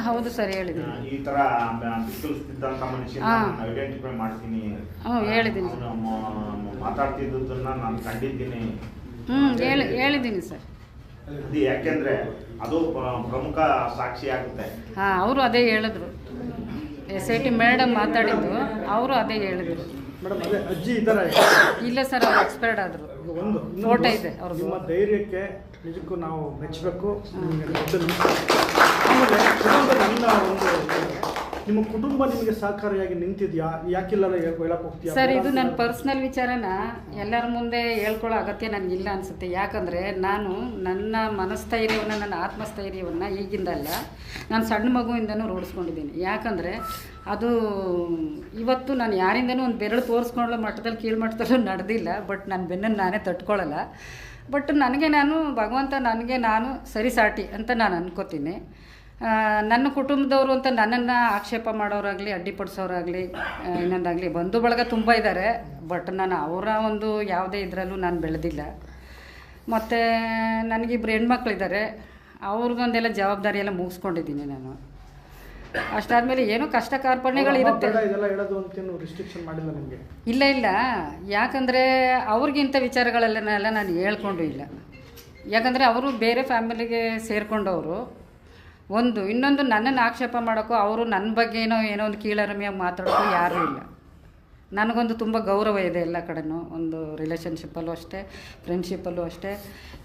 ಹೌದು ಸರ್, ಹೇಳಿದ್ದೀನಿ. ಈ ತರ ಬಿಕ್ಕಳಿಸ್ತಿದ್ದಂಥ ಮನುಷ್ಯನ ಐಡೆಂಟಿಫೈ ಮಾಡ್ತೀನಿ, ಹೇಳಿದ್ದೀನಿ, ಮಾತಾಡ್ತಿದ್ದನ್ನ ನಾನು ಕಂಡಿದ್ದೀನಿ. ಹೇಳಿದ್ದೀನಿ ಸರ್. ಅದು ಯಾಕೆಂದ್ರೆ ಅದು ಪ್ರಮುಖ ಸಾಕ್ಷಿ ಆಗುತ್ತೆ. ಅವರು ಅದೇ ಹೇಳಿದ್ರು, SIT ಮೇಡಮ್ ಮಾತಾಡಿದ್ದು, ಅವರು ಅದೇ ಹೇಳಿದ್ರು. ಮೇಡಮ್, ಅದೇ ಅಜ್ಜಿ ಇದ್ದಾರೆ? ಇಲ್ಲ ಸರ್, ಅವ್ರು ಎಕ್ಸ್ಪೈರ್ಡ್ ಆದರು. ಫೋಟೋ ಇದೆ ಅವ್ರ. ನಿಮ್ಮ ಧೈರ್ಯಕ್ಕೆ ನಿಜಕ್ಕೂ ನಾವು ಮೆಚ್ಚಬೇಕು. ಆಮೇಲೆ ನನ್ನ ಒಂದು ನಿಮ್ಮ ಕುಟುಂಬ ನಿಮಗೆ ಸಹಕಾರಿಯಾಗಿ ನಿಂತಿದ್ಯಾ? ಯಾಕೆಲ್ಲರ ಹೇಳಕ್ಕೆ ಹೋಗ್ತೀಯಾ ಸರ್? ಇದು ನನ್ನ ಪರ್ಸ್ನಲ್ ವಿಚಾರನ ಎಲ್ಲರ ಮುಂದೆ ಹೇಳ್ಕೊಳ್ಳೋ ಅಗತ್ಯ ನನಗಿಲ್ಲ ಅನಿಸುತ್ತೆ. ಯಾಕಂದರೆ ನಾನು ನನ್ನ ಮನಸ್ಥೈರ್ಯವನ್ನು, ನನ್ನ ಆತ್ಮಸ್ಥೈರ್ಯವನ್ನು ಈಗಿಂದಲ್ಲ, ನಾನು ಸಣ್ಣ ಮಗುವಿಂದನೂ ರೂಢಿಸ್ಕೊಂಡಿದ್ದೀನಿ. ಯಾಕಂದರೆ ಅದು ಇವತ್ತು ನಾನು ಯಾರಿಂದನೂ ಒಂದು ಬೆರಳು ತೋರಿಸ್ಕೊಳ್ಳೋ ಮಟ್ಟದಲ್ಲಿ ಕೀಳ್ಮಟ್ಟದಲ್ಲೂ ನಡೆದಿಲ್ಲ. ಬಟ್ ನನ್ನ ಬೆನ್ನನ್ನು ನಾನೇ ತಟ್ಕೊಳ್ಳಲ್ಲ. ಬಟ್ ಭಗವಂತ ನನಗೆ ನಾನು ಸರಿಸಾಟಿ ಅಂತ ನಾನು ಅನ್ಕೋತೀನಿ. ನನ್ನ ಕುಟುಂಬದವರು ಅಂತ ನನ್ನನ್ನು ಆಕ್ಷೇಪ ಮಾಡೋರಾಗಲಿ, ಅಡ್ಡಿಪಡಿಸೋರಾಗಲಿ, ಇನ್ನೊಂದಾಗಲಿ, ಬಂಧು ಬಳಗ ತುಂಬ ಇದ್ದಾರೆ. ಬಟ್ ನಾನು ಅವರ ಒಂದು ಯಾವುದೇ ಇದರಲ್ಲೂ ನಾನು ಬೆಳೆದಿಲ್ಲ. ಮತ್ತು ನನಗಿಬ್ಬರು ಹೆಣ್ಮಕ್ಳಿದ್ದಾರೆ, ಅವ್ರಿಗೊಂದೆಲ್ಲ ಜವಾಬ್ದಾರಿ ಎಲ್ಲ ಮುಗಿಸ್ಕೊಂಡಿದ್ದೀನಿ ನಾನು. ಅಷ್ಟಾದಮೇಲೆ ಏನೋ ಕಷ್ಟ ಕಾರ್ಪಣ್ಯಗಳಿರುತ್ತೆ. ಇದೆಲ್ಲ ಹೇಳೋದು ಅಂತೇನು ರಿಸ್ಟ್ರಿಕ್ಷನ್ ಮಾಡಿಲ್ಲ ನಿಮಗೆ? ಇಲ್ಲ, ಯಾಕಂದರೆ ಅವ್ರಿಗಿಂತ ವಿಚಾರಗಳನ್ನೆಲ್ಲ ನಾನು ಹೇಳ್ಕೊಂಡು ಇಲ್ಲ. ಯಾಕಂದರೆ ಅವರು ಬೇರೆ ಫ್ಯಾಮಿಲಿಗೆ ಸೇರಿಕೊಂಡವರು. ಇನ್ನೊಂದು ನನ್ನನ್ನು ಆಕ್ಷೇಪ ಮಾಡೋಕ್ಕೋ ಅವರು ನನ್ನ ಬಗ್ಗೆ ಏನೋ ಒಂದು ಕೀಳರಿಮೆಯಾಗಿ ಮಾತಾಡೋಕ್ಕೋ ಯಾರೂ ಇಲ್ಲ. ನನಗೊಂದು ತುಂಬ ಗೌರವ ಇದೆ ಎಲ್ಲ ಕಡೆನೂ, ಒಂದು ರಿಲೇಷನ್ಶಿಪ್ಪಲ್ಲೂ ಅಷ್ಟೇ, ಫ್ರೆಂಡ್ಶಿಪ್ಪಲ್ಲೂ ಅಷ್ಟೇ,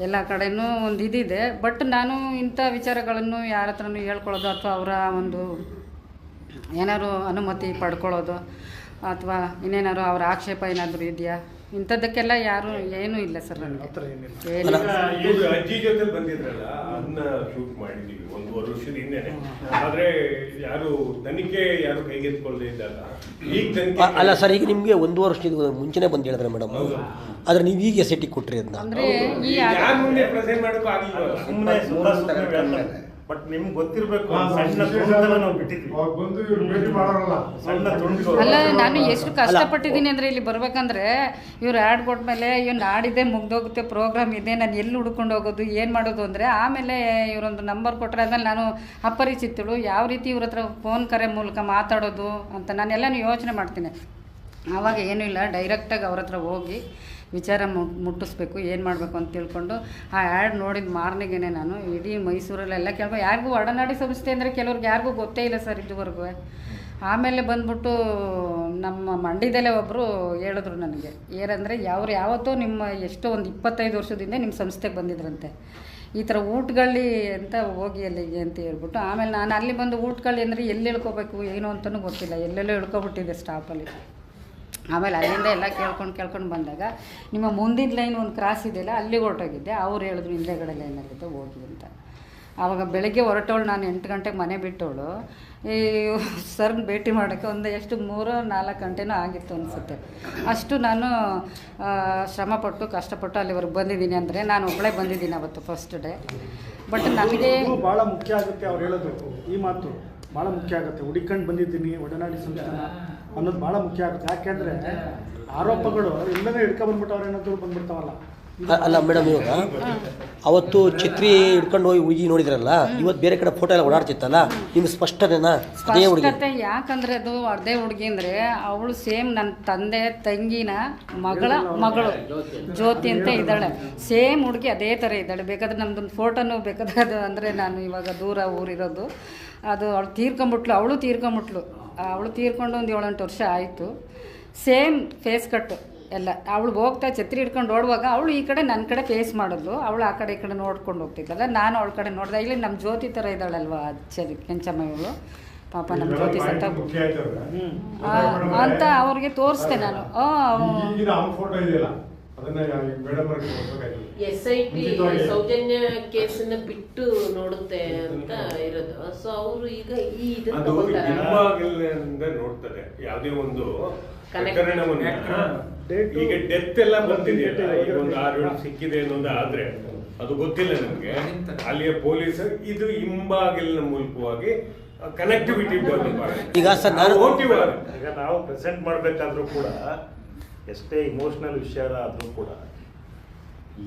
ಎಲ್ಲ ಕಡೆನೂ ಒಂದು ಇದಿದೆ. ಬಟ್ ನಾನು ಇಂಥ ವಿಚಾರಗಳನ್ನು ಯಾರ ಹತ್ರನೂ ಹೇಳ್ಕೊಳ್ಳೋದು ಅಥವಾ ಅವರ ಒಂದು ಏನಾದ್ರು ಅನುಮತಿ ಪಡ್ಕೊಳ್ಳೋದು ಅಥವಾ ಇನ್ನೇನಾದ್ರು ಅವರ ಆಕ್ಷೇಪ ಏನಾದರೂ ಇದೆಯಾ ಇಂಥದ್ದಕ್ಕೆಲ್ಲ ಯಾರು ಏನೂ ಇಲ್ಲ ಸರ್. ನನಗೆ ಏನಿಲ್ಲ. ಅಜ್ಜಿ ಜೊತೆ ಬಂದಿದ್ರಲ್ಲ, ಅದನ್ನ ಶೂಟ್ ಮಾಡಿದ್ದೀವಿ 1 ವರ್ಷದ ಹಿಂದೆನೆ. ಆದ್ರೆ ಯಾರು ತನಿಖೆ ಕೈಗೆತ್ಕೊಳ್ಳದೆ ಇದ್ದಲ್ಲ. ಈಗ ಅಲ್ಲ ಸರ್, ಈಗ ನಿಮಗೆ 1 ವರ್ಷದ ಮುಂಚೆನೆ ಬಂದು ಹೇಳಿದ್ರೆ ಮೇಡಮ್, ಆದ್ರೆ ನೀವು ಈಗ ಸೆಟ್ಟಿಗೆ ಕೊಟ್ರಿ ಅದನ್ನ. ಅಂದರೆ ಈ ಯಾರ ಮುಂದೆ ಪ್ರೆಸೆಂಟ್ ಮಾಡೋಕ್ಕೂ ಆಗಿಲ್ಲ. ಸುಮ್ಮನೆ ಬಟ್ ನಿಮ್ಗೆ ಗೊತ್ತಿರಬೇಕು, ಸಣ್ಣ ತುಂಡನ್ನ ನಾವು ಬಿಟ್ಟಿದ್ವಿ. ಸಣ್ಣ ತುಂಡು ಅಲ್ಲ, ನಾನು ಎಷ್ಟು ಕಷ್ಟಪಟ್ಟಿದ್ದೀನಿ ಅಂದರೆ ಇಲ್ಲಿ ಬರ್ಬೇಕಂದ್ರೆ ಇವ್ರು ಆ್ಯಡ್ ಕೊಟ್ಮೇಲೆ ಇವ್ರು ನಾಡಿದ್ದೇ ಮುಗ್ದೋಗುತ್ತೆ, ಪ್ರೋಗ್ರಾಮ್ ಇದೆ, ನಾನು ಎಲ್ಲಿ ಹುಡ್ಕೊಂಡು ಹೋಗೋದು ಏನು ಮಾಡೋದು ಅಂದರೆ ಆಮೇಲೆ ಇವರೊಂದು ನಂಬರ್ ಕೊಟ್ಟರೆ ಆದ್ಮೇಲೆ ನಾನು ಅಪರಿಚಿತಳು ಯಾವ ರೀತಿ ಇವ್ರ ಹತ್ರ ಫೋನ್ ಕರೆ ಮೂಲಕ ಮಾತಾಡೋದು ಅಂತ ನಾನೆಲ್ಲನೂ ಯೋಚನೆ ಮಾಡ್ತೀನಿ. ಆವಾಗ ಏನೂ ಇಲ್ಲ, ಡೈರೆಕ್ಟಾಗಿ ಅವ್ರ ಹತ್ರ ಹೋಗಿ ವಿಚಾರ ಮುಟ್ಟಿಸ್ಬೇಕು, ಏನು ಮಾಡಬೇಕು ಅಂತ ತಿಳ್ಕೊಂಡು ಆ ಆ್ಯಡ್ ನೋಡಿದ ಮಾರನೆಗೇ ನಾನು ಇಡೀ ಮೈಸೂರಲ್ಲೆಲ್ಲ ಕೇಳ್ಬೋದು. ಯಾರಿಗೂ ಒಡನಾಡಿ ಸಂಸ್ಥೆ ಅಂದರೆ ಕೆಲವ್ರಿಗೆ ಯಾರಿಗೂ ಗೊತ್ತೇ ಇಲ್ಲ ಸರ್ ಇದುವರೆಗೂ. ಆಮೇಲೆ ಬಂದ್ಬಿಟ್ಟು ನಮ್ಮ ಮಂಡ್ಯದಲ್ಲೇ ಒಬ್ಬರು ಹೇಳಿದ್ರು ನನಗೆ, ಏನಂದರೆ ಯಾವತ್ತೋ ನಿಮ್ಮ ಎಷ್ಟೋ ಒಂದು 25 ವರ್ಷದಿಂದ ನಿಮ್ಮ ಸಂಸ್ಥೆಗೆ ಬಂದಿದ್ರಂತೆ, ಈ ಥರ ಊಟಗಳ್ಳಿ ಅಂತ ಹೋಗಿ ಅಲ್ಲಿಗೆ ಅಂತ ಹೇಳ್ಬಿಟ್ಟು. ಆಮೇಲೆ ನಾನು ಅಲ್ಲಿ ಬಂದು ಊಟಗಳ್ಳಿ ಅಂದರೆ ಎಲ್ಲಿ ಹೇಳ್ಕೊಬೇಕು ಏನು ಅಂತಲೂ ಗೊತ್ತಿಲ್ಲ, ಎಲ್ಲೆಲ್ಲೋ ಹೇಳ್ಕೊಬಿಟ್ಟಿದ್ದೆ ಸ್ಟಾಪಲ್ಲಿ. ಆಮೇಲೆ ಅಲ್ಲಿಂದ ಎಲ್ಲ ಕೇಳ್ಕೊಂಡು ಬಂದಾಗ ನಿಮ್ಮ ಮುಂದಿನ ಲೈನ್ ಒಂದು ಕ್ರಾಸ್ ಇದೆಯಲ್ಲ, ಅಲ್ಲಿಗೆ ಹೊರಟೋಗಿದ್ದೆ. ಅವ್ರು ಹೇಳಿದ್ರು ಹಿಂದೆಗಡೆ ಲೈನಲ್ಲಿದ್ದೆ ಹೋಗಿ ಅಂತ. ಆವಾಗ ಬೆಳಗ್ಗೆ ಹೊರಟವಳು, ನಾನು 8 ಗಂಟೆಗೆ ಮನೆ ಬಿಟ್ಟವಳು. ಈ ಸರ್ನ ಭೇಟಿ ಮಾಡೋಕ್ಕೆ ಒಂದು 3-4 ಗಂಟೆನೂ ಆಗಿತ್ತು ಅನಿಸುತ್ತೆ. ಅಷ್ಟು ನಾನು ಶ್ರಮಪಟ್ಟು ಕಷ್ಟಪಟ್ಟು ಅಲ್ಲಿವರೆಗೆ ಬಂದಿದ್ದೀನಿ. ಅಂದರೆ ನಾನು ಒಬ್ಬಳೇ ಬಂದಿದ್ದೀನಿ ಅವತ್ತು ಫಸ್ಟ್ ಡೇ. ಬಟ್ ನನಗೆ ಭಾಳ ಮುಖ್ಯ ಆಗುತ್ತೆ ಅವ್ರು ಹೇಳೋದು, ಈ ಮಾತು ಭಾಳ ಮುಖ್ಯ ಆಗುತ್ತೆ. ಹುಡುಕೊಂಡು ಬಂದಿದ್ದೀನಿ ಒಡನಾಡಿ ಸಂಸ್ಥಾನ ಅನ್ನೋದು ಭಾಳ ಮುಖ್ಯ ಆಗುತ್ತೆ. ಯಾಕೆಂದರೆ ಆರೋಪಗಳು ಎಲ್ಲನೇ ಹಿಡ್ಕೊಂಡ್ಬಂದ್ಬಿಟ್ಟು ಅವ್ರು ಏನಾದರೂ ಬಂದ್ಬಿಡ್ತಾವಲ್ಲ. ಅಲ್ಲ ಮೇಡಮ್, ಇವಾಗ ಅವತ್ತು ಛತ್ರಿ ಹಿಡ್ಕೊಂಡು ಹೋಗಿ ಹುಡುಗಿ ನೋಡಿದ್ರಲ್ಲ, ಇವತ್ತು ಬೇರೆ ಕಡೆ ಫೋಟೋ ಎಲ್ಲ ಓಡಾಡ್ತಿತ್ತಲ್ಲ, ನಿಮ್ಗೆ ಸ್ಪಷ್ಟತೆನಾ? ಅದೇ ಹುಡುಗಿ ಯಾಕಂದರೆ ಅದು ಅದೇ ಹುಡುಗಿ ಅಂದರೆ ಅವಳು ಸೇಮ್ ನನ್ನ ತಂದೆ ತಂಗಿನ ಮಗಳು ಜ್ಯೋತಿ ಅಂತ ಇದ್ದಾಳೆ. ಸೇಮ್ ಹುಡುಗಿ ಅದೇ ಥರ ಇದ್ದಾಳೆ. ಬೇಕಾದ್ರೆ ನಮ್ದೊಂದು ಫೋಟೋನು ಬೇಕಾದ್ರೆ ಅದು ಅಂದರೆ ನಾನು ಇವಾಗ ದೂರ ಊರಿರೋದು, ಅದು ಅವಳು ತೀರ್ಕೊಂಬಿಟ್ಲು. ಅವಳು ತೀರ್ಕೊಂಡು ಒಂದು 7-8 ವರ್ಷ ಆಯಿತು. ಸೇಮ್ ಫೇಸ್ ಕಟ್ಟು ಎಲ್ಲ. ಅವಳು ಹೋಗ್ತಾ ಛತ್ರಿ ಹಿಡ್ಕೊಂಡು ಓಡುವಾಗ ಅವಳು ಈ ಕಡೆ ನನ್ನ ಕಡೆ ಫೇಸ್ ಮಾಡಿದ್ಲು, ಅವಳು ಆ ಕಡೆ ಈ ಕಡೆ ನೋಡ್ಕೊಂಡು ಹೋಗ್ತಿದ್ದಲ್ಲ, ನಾನು ಅವಳ ಕಡೆ ನೋಡಿದೆ. ಇಲ್ಲಿ ನಮ್ಮ ಜ್ಯೋತಿ ಥರ ಇದ್ದಾಳಲ್ವ ಕೆಂಚಮ್ಮ ಇವಳು, ಪಾಪ ನಮ್ಮ ಜ್ಯೋತಿ ಸತ್ತ ಅಂತ ಅವ್ರಿಗೆ ತೋರಿಸ್ದೆ ನಾನು. SIT ಸೌಜನ್ಯ ಕೇಸನ್ನ ಬಿಟ್ಟು ನೋಡುತ್ತೆ ಅಂತ ಇರೋದು. ಸೊ ಅವರು ಈಗ ಈ ನೋಡ್ತಾರೆ ಯಾವುದೇ ಒಂದು ಈಗ ಡೆತ್ ಎಲ್ಲ ಬಂದಿದೆಯಲ್ಲ, ಈಗ ಒಂದು 6 ಸಿಕ್ಕಿದೆ ಅನ್ನೋದು ಆದ್ರೆ ಅದು ಗೊತ್ತಿಲ್ಲ ನಮ್ಗೆ. ಅಲ್ಲಿಯ ಪೊಲೀಸರು ಇದು ಹಿಂಬಾಗಿಲಿನ ಮೂಲಕವಾಗಿ ಕನೆಕ್ಟಿವಿಟಿ ಈಗ ಸರ್ ನಾನು ಈಗ ನಾವು ಪ್ರೆಸೆಂಟ್ ಮಾಡಬೇಕಾದ್ರೂ ಕೂಡ ಎಷ್ಟೇ ಇಮೋಷನಲ್ ವಿಷಯ ಆದರೂ ಕೂಡ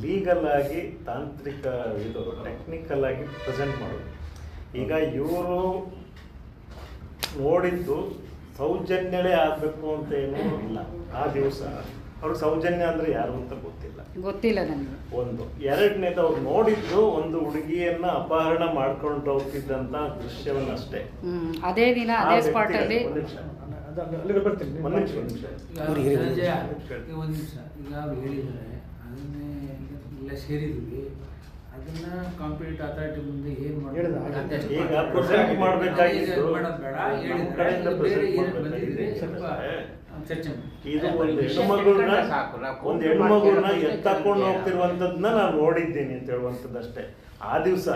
ಲೀಗಲ್ ಆಗಿ ತಾಂತ್ರಿಕ ಇದು ಟೆಕ್ನಿಕಲ್ ಆಗಿ ಪ್ರೆಸೆಂಟ್ ಮಾಡೋದು. ಈಗ ಇವರು ನೋಡಿದ್ದು ಸೌಜನ್ಯವೇ ಆಗಬೇಕು ಅಂತ ಏನೂ ಇಲ್ಲ. ಆ ದಿವಸ ಅವ್ರಿಗೆ ಸೌಜನ್ಯ ಅಂದರೆ ಯಾರು ಅಂತ ಗೊತ್ತಿಲ್ಲ ನನಗೆ. ಒಂದು ಎರಡನೇದು ಅವ್ರು ನೋಡಿದ್ದು ಒಂದು ಹುಡುಗಿಯನ್ನ ಅಪಹರಣ ಮಾಡ್ಕೊಂಡು ಹೋಗ್ತಿದ್ದಂತ ದೃಶ್ಯವನ್ನಷ್ಟೇ. ಅದೇ ದಿನ ಅದೇ ಸ್ಪಾಟ್ ಅಲ್ಲಿ ಒಂದು ನಿಮಿಷ ಈಗ ಅವ್ರು ಹೇಳಿದ್ದಾರೆ, ಅದನ್ನೇ ಎಲ್ಲ ಸೇರಿದ್ವಿ, ಅದನ್ನ ಕಾಂಪಿಟೇಟಿವ್ ಅಥಾರಿಟಿ ಮುಂದೆ ಏನು ಮಾಡೋದು ಚರ್ಚೆ ಇದು ಒಂದು ಹೆಣ್ಮಗುನ ಎತ್ತಕೊಂಡು ಹೋಗ್ತಿರುವಂಥದ್ದನ್ನ ನಾನು ನೋಡಿದ್ದೀನಿ ಅಂತ ಹೇಳುವಂಥದ್ದಷ್ಟೇ. ಆ ದಿವಸ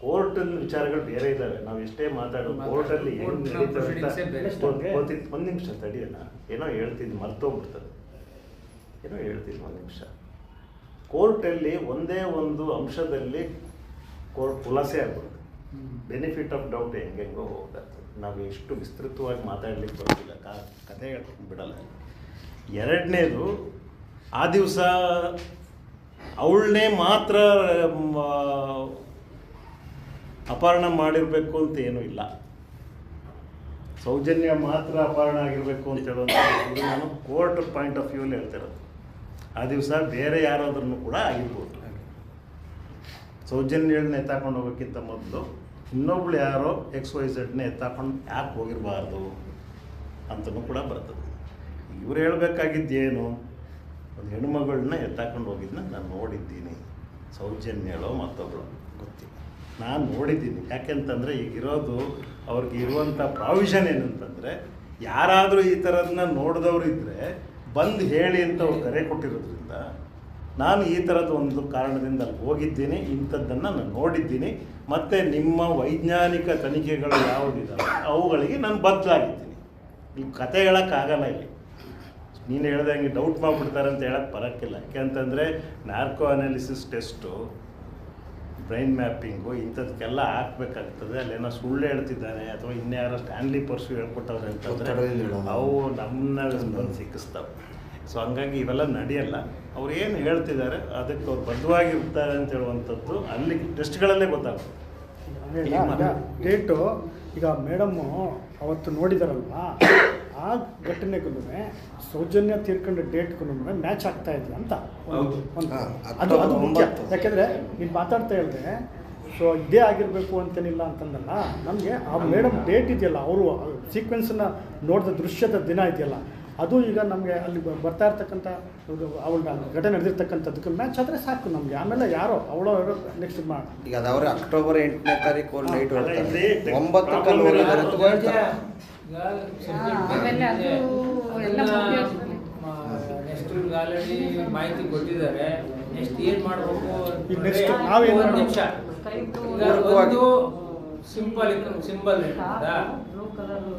ಕೋರ್ಟಿನ ವಿಚಾರಗಳು ಬೇರೆ ಇದ್ದಾವೆ. ನಾವು ಎಷ್ಟೇ ಮಾತಾಡೋದು ಕೋರ್ಟಲ್ಲಿ ಏನು ನಡೀತದೆ ಒಂದು ನಿಮಿಷ ತಡಿಯೋಣ. ಏನೋ ಹೇಳ್ತಿದ್ದು ಮರ್ತೋಗ್ಬಿಡ್ತದೆ. ಒಂದು ನಿಮಿಷ. ಕೋರ್ಟಲ್ಲಿ ಒಂದೇ ಒಂದು ಅಂಶದಲ್ಲಿ ಕೋರ್ಟ್ ಖುಲಾಸೆ ಆಗ್ಬಿಡುತ್ತೆ. ಬೆನಿಫಿಟ್ ಆಫ್ ಡೌಟ್ ಹೆಂಗೆಂಗೋ ಹೋಗ್ತದೆ. ನಾವು ಎಷ್ಟು ವಿಸ್ತೃತವಾಗಿ ಮಾತಾಡ್ಲಿಕ್ಕೆ ಬರ್ತಿಲ್ಲ, ಕಥೆ ಹೇಳ್ಕೊಂಡು ಬಿಡಲ್ಲ. ಎರಡನೇದು, ಆ ದಿವಸ ಅವಳನ್ನೇ ಮಾತ್ರ ಅಪಹರಣ ಮಾಡಿರಬೇಕು ಅಂತ ಏನೂ ಇಲ್ಲ. ಸೌಜನ್ಯ ಮಾತ್ರ ಅಪಹರಣ ಆಗಿರಬೇಕು ಅಂತ ಹೇಳುವಂಥ ನಾನು ಕೋರ್ಟ್ ಪಾಯಿಂಟ್ ಆಫ್ ವ್ಯೂಲಿ ಹೇಳ್ತಿರೋದು. ಆ ದಿವಸ ಬೇರೆ ಯಾರಾದ್ರೂ ಕೂಡ ಆಗಿರ್ಬೋದು. ಸೌಜನ್ಯಗಳನ್ನ ಎತ್ತಾಕೊಂಡು ಹೋಗೋಕ್ಕಿಂತ ಮೊದಲು ಇನ್ನೊಬ್ಳು ಯಾರೋ XYZ ಎತ್ತಾಕೊಂಡು ಯಾಕೆ ಹೋಗಿರಬಾರ್ದು ಅಂತಲೂ ಕೂಡ ಬರ್ತದೆ. ಇವ್ರು ಹೇಳಬೇಕಾಗಿದ್ದೇನು, ಒಂದು ಹೆಣ್ಮಗಳನ್ನ ಎತ್ತಾಕೊಂಡು ಹೋಗಿದ್ದನ್ನ ನಾನು ನೋಡಿದ್ದೀನಿ. ಸೌಜನ್ಯಳೋ ಮತ್ತೊಬ್ಬಳು ಗೊತ್ತಿಲ್ಲ, ನಾನು ನೋಡಿದ್ದೀನಿ. ಯಾಕೆಂತಂದರೆ ಈಗಿರೋದು ಅವ್ರಿಗೆ ಇರುವಂಥ ಪ್ರಾವಿಷನ್ ಏನಂತಂದರೆ, ಯಾರಾದರೂ ಈ ಥರದನ್ನ ನೋಡಿದವರು ಇದ್ದರೆ ಬಂದು ಹೇಳಿ ಅಂತ ಅವ್ರು ಕರೆ ಕೊಟ್ಟಿರೋದ್ರಿಂದ ನಾನು ಈ ಥರದ ಒಂದು ಕಾರಣದಿಂದ ಅಲ್ಲಿ ಹೋಗಿದ್ದೀನಿ, ಇಂಥದ್ದನ್ನು ನಾನು ನೋಡಿದ್ದೀನಿ, ಮತ್ತು ನಿಮ್ಮ ವೈಜ್ಞಾನಿಕ ತನಿಖೆಗಳು ಯಾವುದಿದ್ದಾವೆ ಅವುಗಳಿಗೆ ನಾನು ಬದಲಾಗಿದ್ದೀನಿ. ಇಲ್ಲಿ ಕತೆ ಹೇಳೋಕ್ಕಾಗಲ್ಲ. ಇಲ್ಲಿ ನೀನು ಹೇಳ್ದಂಗೆ ಡೌಟ್ ಮಾಡಿಬಿಡ್ತಾರೆ ಅಂತ ಹೇಳಕ್ಕೆ ಬರೋಕ್ಕಿಲ್ಲ. ಯಾಕೆಂತಂದರೆ narco analysis test, brain mapping ಇಂಥದಕ್ಕೆಲ್ಲ ಹಾಕ್ಬೇಕಾಗ್ತದೆ. ಅಲ್ಲೇನೋ ಸುಳ್ಳು ಹೇಳ್ತಿದ್ದಾನೆ ಅಥವಾ ಇನ್ಯಾರೋ ಸ್ಟ್ಯಾನ್ಲಿ ಪರ್ಸು ಹೇಳ್ಕೊಟ್ಟವ್ರೆ ಅಂತಂದರೆ ಅವು ನಮ್ಮನ್ನ ಬಂದು ಸಿಕ್ಕಿಸ್ತವೆ. ಸೊ ಹಂಗಾಗಿ ಇವೆಲ್ಲ ನಡೆಯಲ್ಲ. ಅವ್ರು ಏನು ಹೇಳ್ತಿದ್ದಾರೆ ಅದಕ್ಕೆ ಅವ್ರು ಬದ್ಧವಾಗಿರ್ತಾರೆ ಅಂತ ಹೇಳುವಂಥದ್ದು ಅಲ್ಲಿ ಟೆಸ್ಟ್ಗಳಲ್ಲೇ ಗೊತ್ತಾಗುತ್ತೆ. ಡೇಟು ಈಗ ಮೇಡಮ್ಮು ಅವತ್ತು ನೋಡಿದಾರಲ್ವಾ, ಆ ಘಟನೆಗೂ ಸೌಜನ್ಯ ತೀರ್ಕೊಂಡ ಡೇಟ್ಗೂ ಮ್ಯಾಚ್ ಆಗ್ತಾ ಇದೆ ಅಂತ ಅದು ಅದು ಮುಖ್ಯ. ಯಾಕೆಂದರೆ ನೀನು ಮಾತಾಡ್ತಾ ಹೇಳಿದೆ ಸೊ ಇದೇ ಆಗಿರಬೇಕು ಅಂತೇನಿಲ್ಲ ಅಂತಂದಲ್ಲ, ನಮಗೆ ಆ ಮೇಡಮ್ ಡೇಟ್ ಇದೆಯಲ್ಲ, ಅವರು ಸೀಕ್ವೆನ್ಸನ್ನು ನೋಡಿದ ದೃಶ್ಯದ ದಿನ ಇದೆಯಲ್ಲ, ಅದು ಈಗ ನಮಗೆ ಅಲ್ಲಿ ಬರ್ತಾ ಇರ್ತಕ್ಕಂಥ ಅವಳ ಘಟನೆ ನಡೆದಿರ್ತಕ್ಕಂಥದ್ದಕ್ಕೆ ಮ್ಯಾಚ್ ಆದರೆ ಸಾಕು ನಮಗೆ. ಆಮೇಲೆ ಯಾರೋ ಅವಳೋ ನೆಕ್ಸ್ಟ್ ಮಾಡಿ ಈಗ ಅದಾವ್ರೆ ಅಕ್ಟೋಬರ್ 8ನೇ ತಾರೀಕು ಅವ್ರು ನೈಟ್ ಹೊರಡ್ತಾರೆ, 9 ಕಲ್ಲು ಹೋಗಿದ್ದಾರೆ ಅಂತ ಹೇಳ್ತಾರೆ. ನೆಕ್ಸ್ಟ್ ಆಲ್ರೆಡಿ ಮಾಹಿತಿ ಕೊಟ್ಟಿದ್ದಾರೆ. ನೆಕ್ಸ್ಟ್ ಏನು ಮಾಡಬೇಕು, ನೆಕ್ಸ್ಟ್ ನಾವೇನು ಒಂದು ನಿಮಿಷ. ಒಂದು ಸಿಂಬಲ್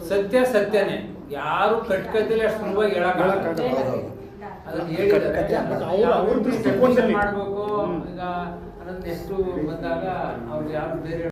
ಸತ್ಯ ಸತ್ಯನೇ, ಯಾರು ಕಟ್ಕದಲ್ಲಿ ಅಷ್ಟು ಸುಲಭವಾಗಿ ಹೇಳಕ್ಕಾಗಲ್ಲ. ಅದನ್ನ ಹೇಳಿದ್ದಾರೆ ಮಾಡ್ಬೇಕು ಈಗ ಅನ್ನೋದು ನೆಕ್ಸ್ಟ್ ಬಂದಾಗ ಅವ್ರು ಯಾರು ಬೇರೆ